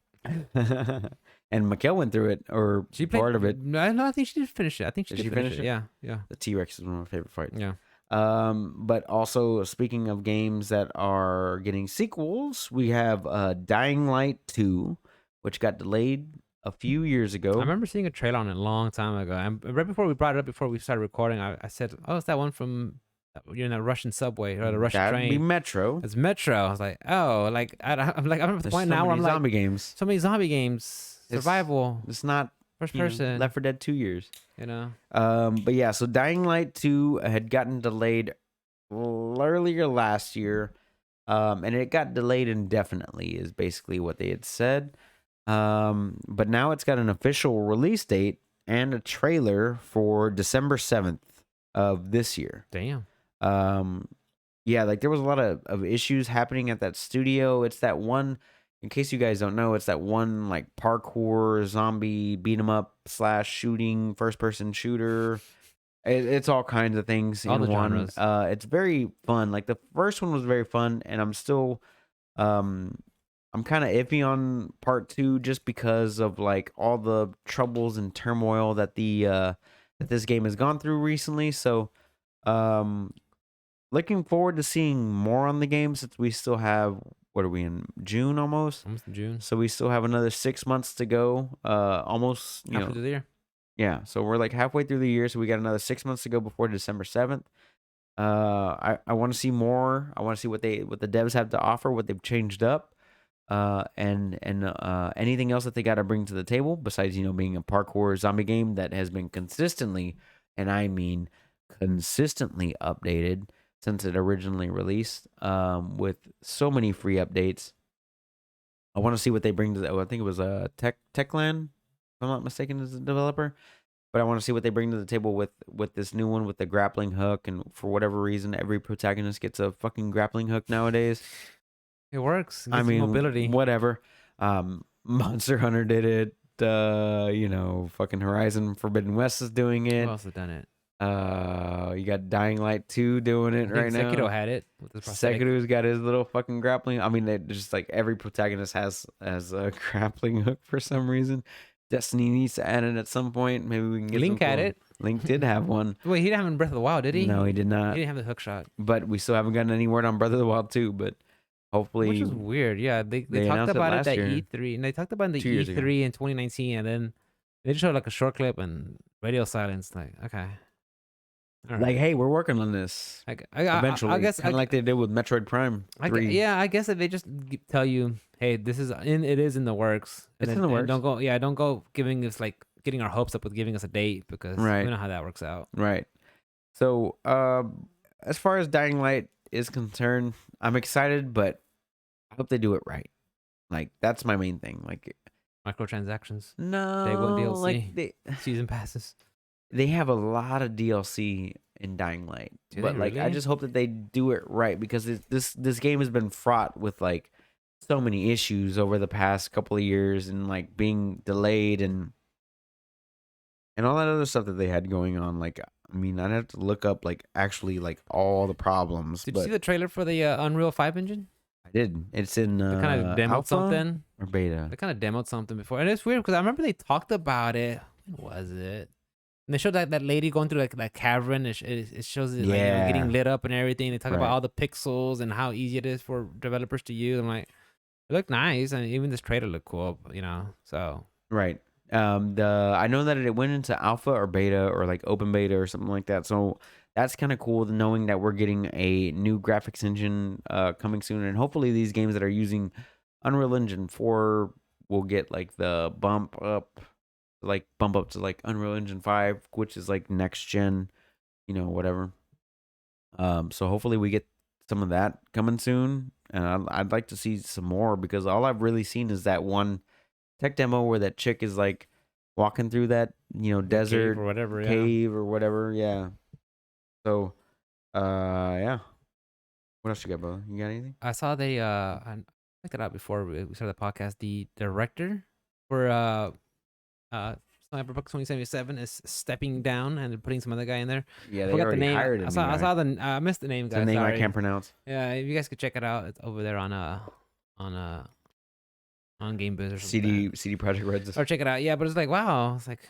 And Mikkel went through it, or She played part of it. No, I think she did finish it. I think she Did did she finish finish it. it? Yeah. The T-Rex is one of my favorite fights. Yeah. But also, speaking of games that are getting sequels, we have Dying Light 2, which got delayed a few years I ago. remember seeing a trailer on it a long time ago. And right before we brought it up, before we started recording, I said, "Oh, it's that one from you're in that Russian subway or the Russian That'd be train." Metro. It's Metro. I was like, "Oh, like I'm like I'm at the There's point so now where many I'm like, zombie games. so many zombie games, It's survival, it's not first person, Left 4 Dead 2 years. you know." But yeah, so Dying Light 2 had gotten delayed earlier last year. And it got delayed indefinitely is basically what they had said. But now it's got an official release date and a trailer for December 7th of this year. Damn. Yeah, like there was a lot of issues happening at that studio. It's that one, in case you guys don't know, it's that one like parkour zombie beat 'em up / shooting first person shooter. It's all kinds of things All the in one. genres. It's very fun. Like the first one was very fun, and um, I'm kind of iffy on part 2 just because of like all the troubles and turmoil that that this game has gone through recently. So, um, looking forward to seeing more on the game since we still have, what are we in June almost? Almost in June. So we still have another 6 months to go. Almost, Half of the year. yeah. So we're like halfway through the year, so we got another 6 months to go before December 7th. I want to see more. I want to see what the devs have to offer, what they've changed up, and anything else that they got to bring to the table besides being a parkour zombie game that has been consistently, and I mean consistently updated since it originally released, with so many free updates. I want to see what they bring to I think it was Techland, if I'm not mistaken, as a developer. But I want to see what they bring to the table with this new one with the grappling hook. And for whatever reason, every protagonist gets a fucking grappling hook nowadays. It works. It I gives you mean, mobility. whatever. Monster Hunter did it. Fucking Horizon Forbidden West is doing Who it. else has done it? You got Dying Light 2 doing it I right think Sekiro now. had it with his prosthetic. Sekiro's got his little fucking grappling. I mean, they just like every protagonist has a grappling hook for some reason. Destiny needs to add it at some point. Maybe we can get Link some had cool- it. Link did have one. Wait, he didn't have it in Breath of the Wild, did he? No, he did He not. didn't have the hook shot. But we still haven't gotten any word on Breath of the Wild 2. But hopefully, Which is weird. Yeah, they talked announced it about it last at year. E3, and they talked about it in the 2 years ago. E3 in 2019, and then they just showed like a short clip and radio silence. Like, okay, all like, right. hey, we're working on this eventually. I guess kind of like they did with Metroid Prime 3. yeah, I guess that they just tell you, hey, this is it is in the works. It's And in the and works. don't go giving us like getting our hopes up with giving us a date because Right. we know how that works out. Right. So, as far as Dying Light is concerned, I'm excited, but I hope they do it right. Like that's my main thing. Like Microtransactions, no, Day one DLC. like season passes. they have a lot of DLC in Dying Light, Do but they like I really? just hope that they do it right because this game has been fraught with like so many issues over the past couple of years and like being delayed and all that other stuff that they had going on. Like I mean, I'd have to look up like actually like all the problems. Did but you see the trailer for the Unreal 5 engine? I did. It's in They kind of demoed alpha something. or beta. They kind of demoed something before, and it's weird because I remember they talked about it. When was it? And they showed that lady going through like that cavern. It shows it like, Yeah. getting lit up and everything. They talk about Right. all the pixels and how easy it is for developers to use. I'm like, it looked nice, and even this trailer looked cool. So Right. I know that it went into alpha or beta or like open beta or something like that. So that's kind of cool knowing that we're getting a new graphics engine coming soon, and hopefully these games that are using Unreal Engine 4 will get like the bump up to like Unreal Engine 5, which is like next gen, whatever. So hopefully we get some of that coming soon, and I'd like to see some more because all I've really seen is that one tech demo where that chick is like walking through that desert cave or whatever. Yeah. cave or whatever. Yeah. So, yeah. What else you got, bro? You got anything? I saw they I checked it out before we started the podcast. The director for Cyberpunk 2077 is stepping down and they're putting some other guy in there. Yeah, I they forgot the already name. hired him. I saw the I missed the name, It's guys. a name I sorry. can't pronounce. Yeah, if you guys could check it out, it's over there on Game Biz or something. CD Project Red's. Or check it out. Yeah, but it's like wow. It's like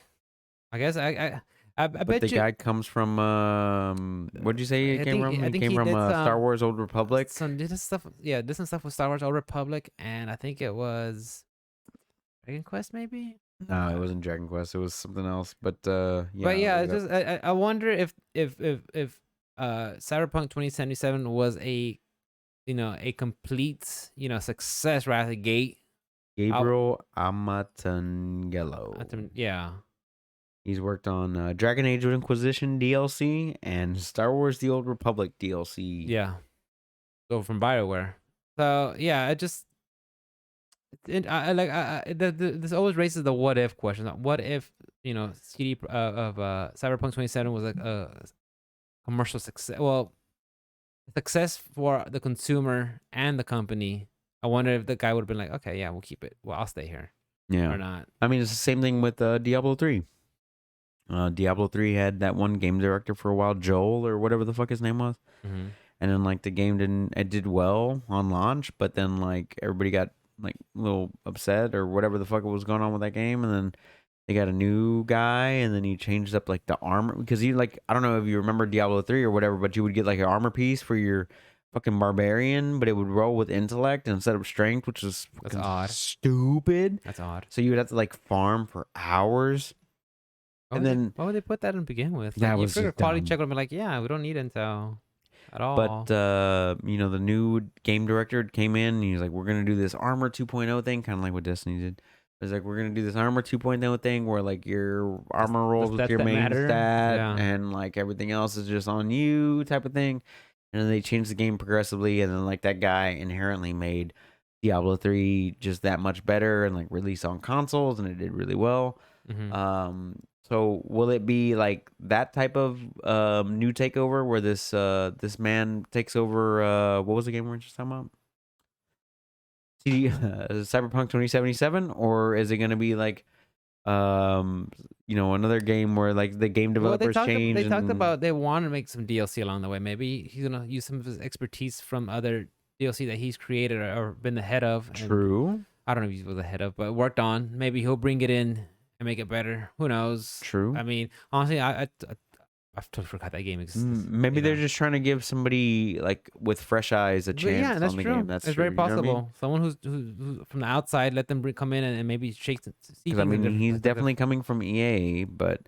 I guess I I But the bet you. guy comes from what'd you say he came from? I He think came he from did Star Wars Old Republic. some did some stuff. Yeah, did some stuff with Star Wars Old Republic, and I think it was Dragon Quest maybe. No, it wasn't Dragon Quest. It was something else. But yeah, But I'll yeah, look it's it up. just I wonder if Cyberpunk 2077 was a a complete success right out the gate. I, Gabriel Amatangelo. yeah, He's worked on Dragon Age Inquisition DLC and Star Wars: The Old Republic DLC. yeah. So from BioWare. So yeah, it just I like this always raises the what if question. Like, what if CD of Cyberpunk 27 was like a commercial success? Well, success for the consumer and the company. I wonder if the guy would have been like, okay, yeah, we'll keep it. Well, I'll stay here Yeah. or not. I mean, it's the same thing with Diablo 3. Diablo 3 had that one game director for a while, Joel or whatever the fuck his name was. Mm-hmm. And then like the game it did well on launch, but then like everybody got like a little upset or whatever the fuck was going on with that game, and then they got a new guy, and then he changed up like the armor because he like I don't know if you remember Diablo 3 or whatever, but you would get like an armor piece for your fucking barbarian, but it would roll with intellect instead of strength, which is That's fucking odd. stupid. That's odd. So you would have to like farm for hours. And then why would they put that in to begin with? that Like, you was figure just quality dumb. check would be like, yeah, we don't need intel at all. But you know, the new game director came in and he's like, we're gonna do this armor 2.0 thing, kind of like what Destiny did. It's like we're gonna do this armor 2.0 thing where like your armor rolls with stats your that main matter. stat Yeah. and like everything else is just on you type of thing. And then they changed the game progressively, and then like that guy inherently made Diablo 3 just that much better and like released on consoles, and it did really well. Mm-hmm. So will it be like that type of new takeover where this man takes over what was the game we were just talking about? Cyberpunk 2077, or is it going to be like another game where like the game Well, developers change they talked and about they want to make some DLC along the way. Maybe he's gonna use some of his expertise from other DLC that he's created or been the head of. And true. I don't know if he was the head of, but worked on. Maybe he'll bring it in and make it better. Who knows? True. I mean, honestly, I totally forgot that game exists. Maybe they're just trying to give somebody like with fresh eyes a But yeah, chance that's on the true. game. That's it's true. very You know what I possible. mean? Someone who's from the outside, let them come in and maybe shake see Because I things in mean, different he's perspective. definitely coming from EA, but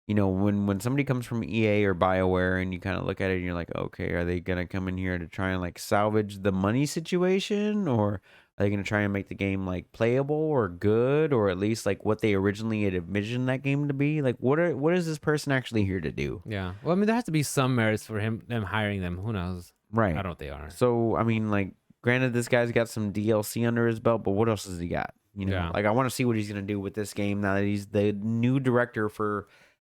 you know, when somebody comes from EA or BioWare, and you kind of look at it, and you're like, okay, are they gonna come in here to try and like salvage the money situation, or are they gonna try and make the game like playable or good, or at least like what they originally had envisioned that game to be? Like, what is this person actually here to do? Yeah. Well, I mean, there has to be some merits for them hiring them. Who knows? I Right. don't know what they are. So I mean, like, granted, this guy's got some DLC under his belt, but what else has he got? You know, Yeah. like I want to see what he's gonna do with this game now that he's the new director for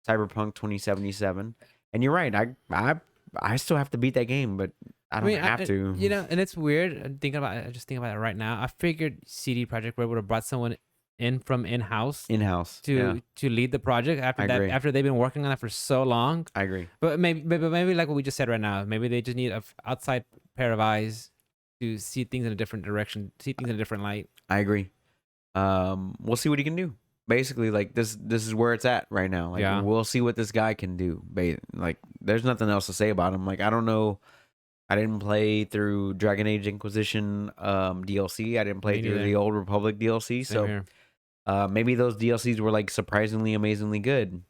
Cyberpunk 2077. And you're right, I still have to beat that game, but I don't have to. You know, and it's weird. I just think about it right now. I figured CD Projekt Red would have brought someone in from in house In house, yeah, to lead the project I agree. after they've been working on it for so long. I agree. But maybe like what we just said right now, maybe they just need a outside pair of eyes to see things in a different direction, see things in a different light. I agree. We'll see what he can do. Basically, like this is where it's at right now. Like Yeah. we'll see what this guy can do. Like there's nothing else to say about him. Like I don't know. I didn't play through Dragon Age Inquisition DLC. I didn't play Me through neither. the Old Republic DLC. Same So here. maybe those DLCs were like surprisingly amazingly good.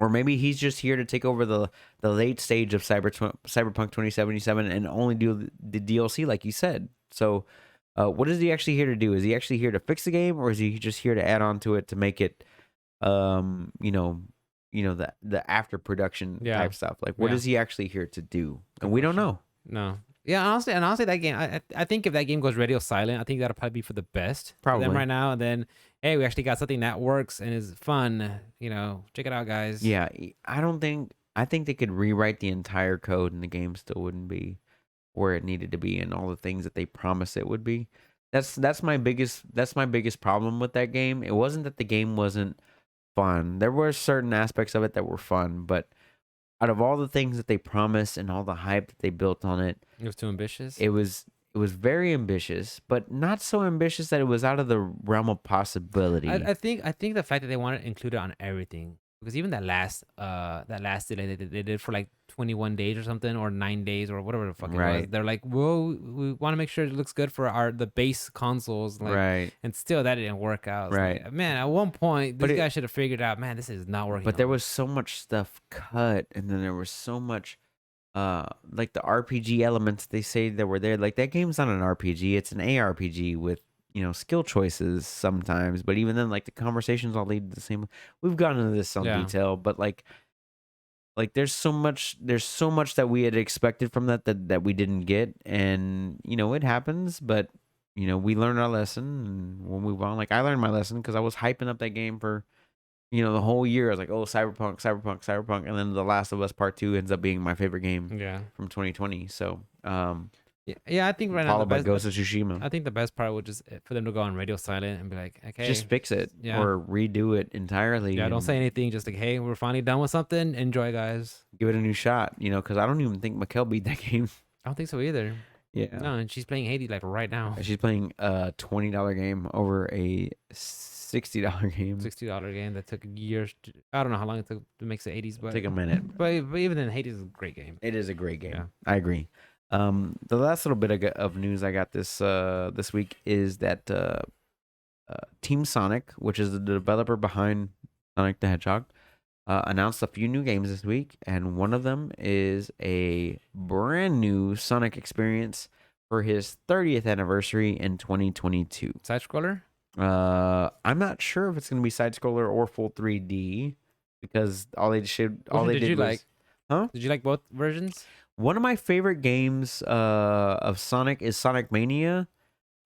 Or maybe he's just here to take over the late stage of Cyberpunk 2077 and only do the DLC like you said. So what is he actually here to do? Is he actually here to fix the game, or is he just here to add on to it to make it the after production type stuff? Like what is he actually here to do? And we don't know. No. Yeah, honestly, that game. I think if that game goes radio silent, I think that'll probably be for the best for them Probably. right now. And then, hey, we actually got something that works and is fun. You know, check it out, guys. Yeah, I think they could rewrite the entire code and the game still wouldn't be where it needed to be and all the things that they promised it would be. That's my biggest problem with that game. It wasn't that the game wasn't fun. There were certain aspects of it that were fun, but out of all the things that they promised and all the hype that they built on it, It was too ambitious. it was very ambitious, but not so ambitious that it was out of the realm of possibility. I think the fact that they wanted to include it on everything because even that last delay they did for like 21 days or something, or 9 days or whatever the fuck it was. Right. They're like, whoa, we want to make sure it looks good for the base consoles, like, Right. and still that didn't work out. It's Right. like, man, at one point But this it guy should have figured out, man, this is not working. but there was so much stuff cut, and then there was so much like the RPG elements they say that were there. Like that game's not an RPG, it's an ARPG with, you know, skill choices sometimes, but even then, like the conversations all lead to the same. We've gotten into this some Yeah. detail, but like there's so much that we had expected from that we didn't get, and you know it happens, but you know we learned our lesson and we'll move on. Like I learned my lesson because I was hyping up that game for, you know, the whole year. I was like, oh, cyberpunk, cyberpunk, cyberpunk, and then The Last of Us Part 2 ends up being my favorite game Yeah. from 2020. So Yeah, I think right now followed by the Ghost best. of Tsushima. I think the best part would just for them to go on radio silent and be like, okay, Just fix it yeah. or redo it entirely. Yeah, don't and say anything. Just like, hey, we're finally done with something. Enjoy, guys. give it a new shot, you know, because I don't even think Mikkel beat that game. I don't think so either. Yeah. No, and she's playing Hades like right now. She's playing a $20 game over a $60 game. $60 game that took years. I don't know how long it took to make the 80s, but Take a minute. But even then, Hades is a great game. It is a great game. Yeah. I agree. The last little bit of news I got this week is that Team Sonic, which is the developer behind Sonic the Hedgehog, announced a few new games this week, and one of them is a brand new Sonic experience for his 30th anniversary in 2022. Side scroller? I'm not sure if it's going to be side scroller or full 3D because all they did was, huh? Did you like both versions? One of my favorite games of Sonic is Sonic Mania,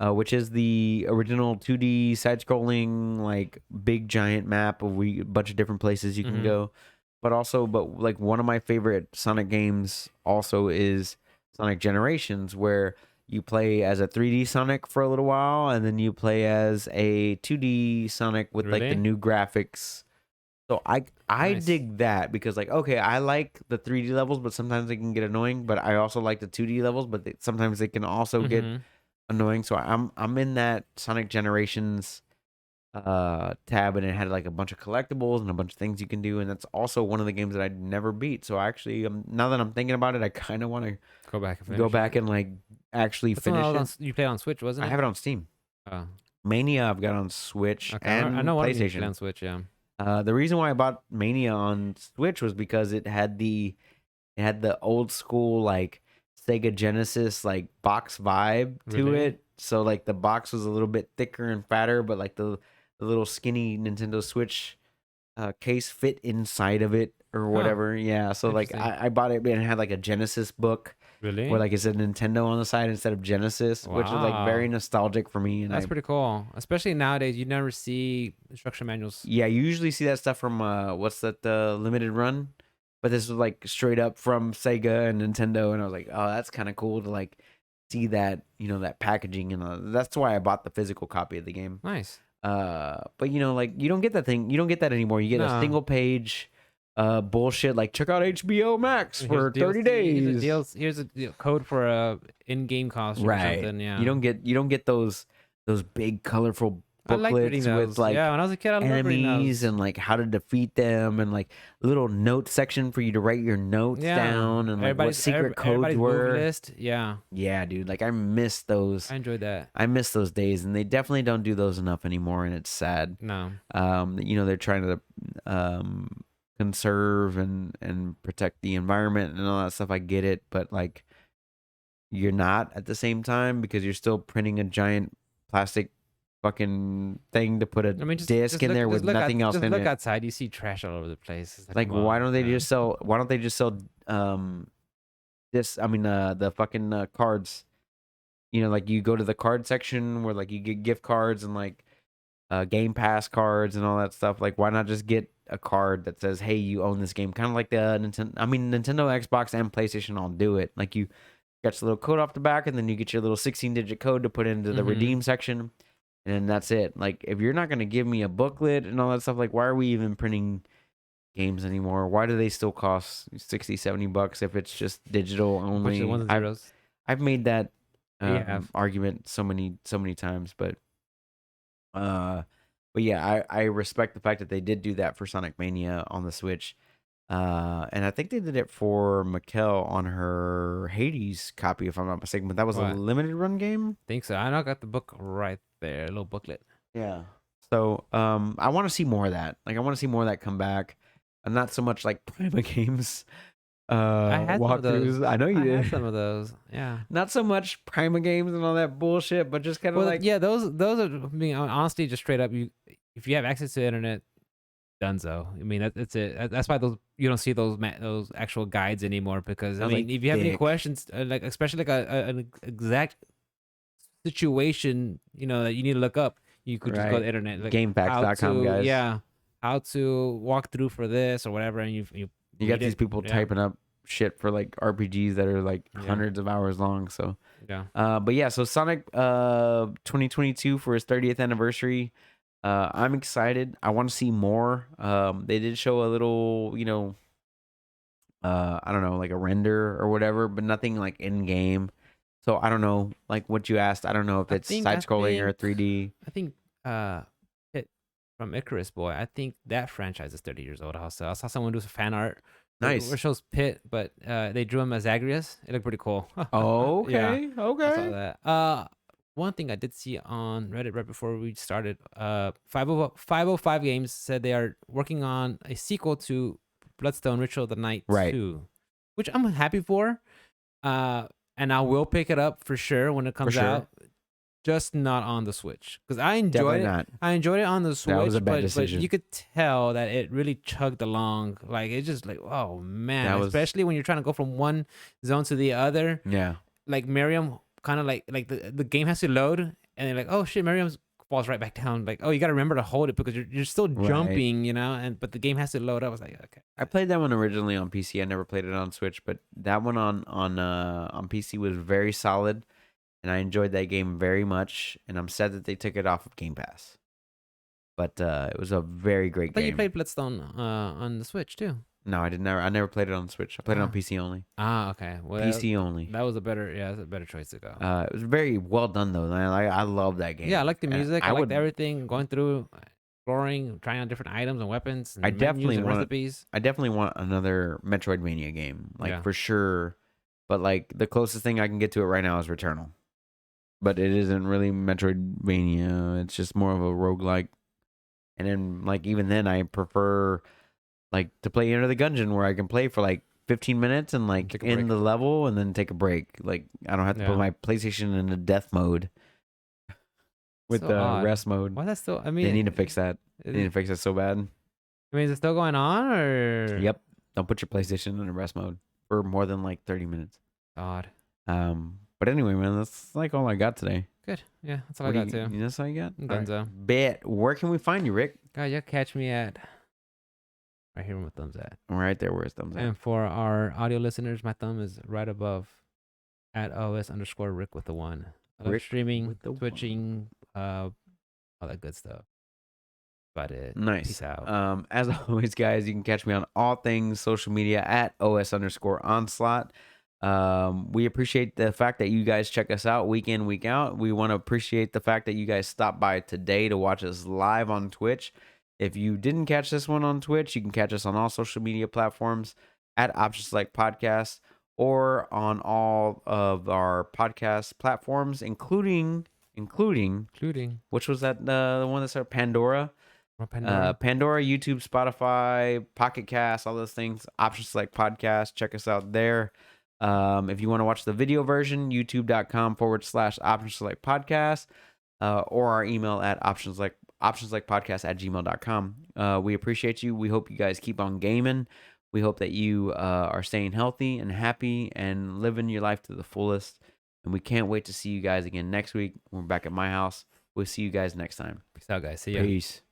which is the original 2D side-scrolling, like big giant map of a bunch of different places you can go. But like one of my favorite Sonic games also is Sonic Generations, where you play as a 3D Sonic for a little while, and then you play as a 2D Sonic with like the new graphics. So I Nice. dig that because like, okay, I like the 3D levels, but sometimes they can get annoying. But I also like the 2D levels, but sometimes they can also get annoying. So I'm in that Sonic Generations tab, and it had like a bunch of collectibles and a bunch of things you can do, and that's also one of the games that I never beat. So actually, now that I'm thinking about it, I kind of want to go back and like actually finish it. You played on Switch, wasn't it? I have it on Steam. Mania I've got on Switch and I know one PlayStation. on Switch, yeah. The reason why I bought Mania on Switch was because it had the old school like Sega Genesis like box vibe to it. So like the box was a little bit thicker and fatter, but like the little skinny Nintendo Switch case fit inside of it or whatever. Yeah. So like I bought it and it had like a Genesis book. Really? Where like it said Nintendo on the side instead of Genesis, which is like very nostalgic for me. And that's pretty cool. Especially nowadays, you never see instruction manuals. Yeah, you usually see that stuff from what's that, Limited Run? But this was like straight up from Sega and Nintendo, and I was like, oh, that's kind of cool to like see that, you know, that packaging, and that's why I bought the physical copy of the game. Nice. But you know, like you don't get that anymore. You get a single page bullshit like check out HBO Max for 30 days. Here's a code for a in-game costume or something. Yeah. You don't get those big colorful booklets with like when I was a kid, I loved enemies and like how to defeat them and like a little note section for you to write your notes down and like what secret codes were. List. Yeah. Yeah, dude. Like I miss those. I enjoyed that. I miss those days, and they definitely don't do those enough anymore, and it's sad. No. You know, they're trying to conserve and protect the environment and all that stuff. I get it, but like you're not at the same time because you're still printing a giant plastic fucking thing to put a disc in there with nothing else in it. Just look outside, you see trash all over the place. Like why don't they just sell the fucking cards? You know, like you go to the card section where like you get gift cards and like Game Pass cards and all that stuff. Like why not just get a card that says, hey, you own this game? Kind of like the Nintendo, Xbox, and PlayStation all do it. Like you get the little code off the back, and then you get your little 16-digit code to put into the redeem section, and then that's it. Like if you're not going to give me a booklet and all that stuff, like why are we even printing games anymore? Why do they still cost $60-$70 if it's just digital only? I've made that argument so many times, but But yeah, I respect the fact that they did do that for Sonic Mania on the Switch. And I think they did it for Mikkel on her Hades copy, if I'm not mistaken. But that was a What? limited run game. Think so. I know I got the book right there, a little booklet. Yeah. So I want to see more of that. Like I want to see more of that come back. And not so much like Prima Games I had some of those. walkthroughs. I know you I had did. some of those. Yeah. Not so much Prima Games and all that bullshit, but just kind of Well, like yeah, those are. I mean, honestly, just straight up. You, if you have access to the internet, Dunzo. I mean, that's it. That's why those you don't see those actual guides anymore because I sounds mean, like if you have any dick. questions, like especially like an exact situation, that you need to look up, you could just go to Right. the internet, like how GameFAQs.com, to, guys. yeah, how to walk through for this or whatever, and you You got read these it. people Yeah, typing up shit for like RPGs that are like yeah, hundreds of hours long. So, yeah. but yeah, so Sonic 2022 for his 30th anniversary. I'm excited. I want to see more. They did show a little, I don't know, like a render or whatever, but nothing like in game. So I don't know, like what you asked. I don't know if I it's think side I scrolling or think 3D. I think Hit from Icarus Boy. I think that franchise is 30 years old. Also, I saw someone do some fan art. Where Nice. it shows Pit, but they drew him as Zagreus. It looked pretty cool. Yeah, Okay. I saw Okay. that. One thing I did see on Reddit right before we started, 505 Games said they are working on a sequel to Bloodstone Ritual of the Night Right. 2, which I'm happy for. And I will pick it up for sure when it For comes sure. out. Just not on the Switch because I enjoyed Definitely it. not. I enjoyed it on the Switch, That was a bad but decision. you could tell that it really chugged along. Like it just like, oh man, That was especially when you're trying to go from one zone to the other. yeah. Like Miriam, kind of like the game has to load, and they're like, oh shit, Miriam falls right back down. Like, oh, you got to remember to hold it because you're still Right. jumping, and but the game has to load up. I was like, okay. I played that one originally on PC. I never played it on Switch, but that one on PC was very solid, and I enjoyed that game very much. And I'm sad that they took it off of Game Pass. But it was a very great I thought you game. played Bloodstone on the Switch too. No, I did never. I never played it on Switch. I played it on Ah. PC only. Okay. Well, PC only. that was a better, that's a better choice to go. It was very well done though. Man. I love that game. Yeah, I like the music. I liked would. everything. Going through, exploring, trying out different items and weapons, and I menus definitely and want. recipes. I definitely want another Metroidvania game, like Yeah. for sure. But like the closest thing I can get to it right now is Returnal. But it isn't really Metroidvania. It's just more of a roguelike. And then like even then I prefer like to play Enter the Gungeon where I can play for like 15 minutes and like take a end break. the level and then take a break. Like I don't have to Yeah. put my PlayStation in a death mode with So the odd. rest mode. Why that still? I They mean, need to fix that. They need to fix that so bad. I mean, is it still going on or? Yep. Don't put your PlayStation in a rest mode for more than like 30 minutes. Odd. But anyway, man, that's like all I got today. Good. Yeah, that's all What I do got you, too. That's all you got? I'm All right. Dunzo. Bet. Where can we find you, Rick? God, you'll catch me at right here where my thumb's at. Right there, where his thumbs at. And for our audio listeners, my thumb is right above at OS_Rick with the 1. I love Rick streaming, with the twitching, all that good stuff. About it. Nice. Peace out. As always, guys, you can catch me on all things social media at OS_Onslaught. We appreciate the fact that you guys check us out week in, week out. We want to appreciate the fact that you guys stopped by today to watch us live on Twitch. If you didn't catch this one on Twitch, you can catch us on all social media platforms at Options Like Podcast or on all of our podcast platforms, including which was that the one that started Pandora. Pandora, YouTube, Spotify, Pocket Cast, all those things. Options Select Podcast. Check us out there. If you want to watch the video version, youtube.com/Options Select Podcast, or our email at optionselectpodcast@gmail.com. We appreciate you. We hope you guys keep on gaming. We hope that you are staying healthy and happy and living your life to the fullest. And we can't wait to see you guys again next week. We're back at my house. We'll see you guys next time. Peace out, guys. See ya. Peace.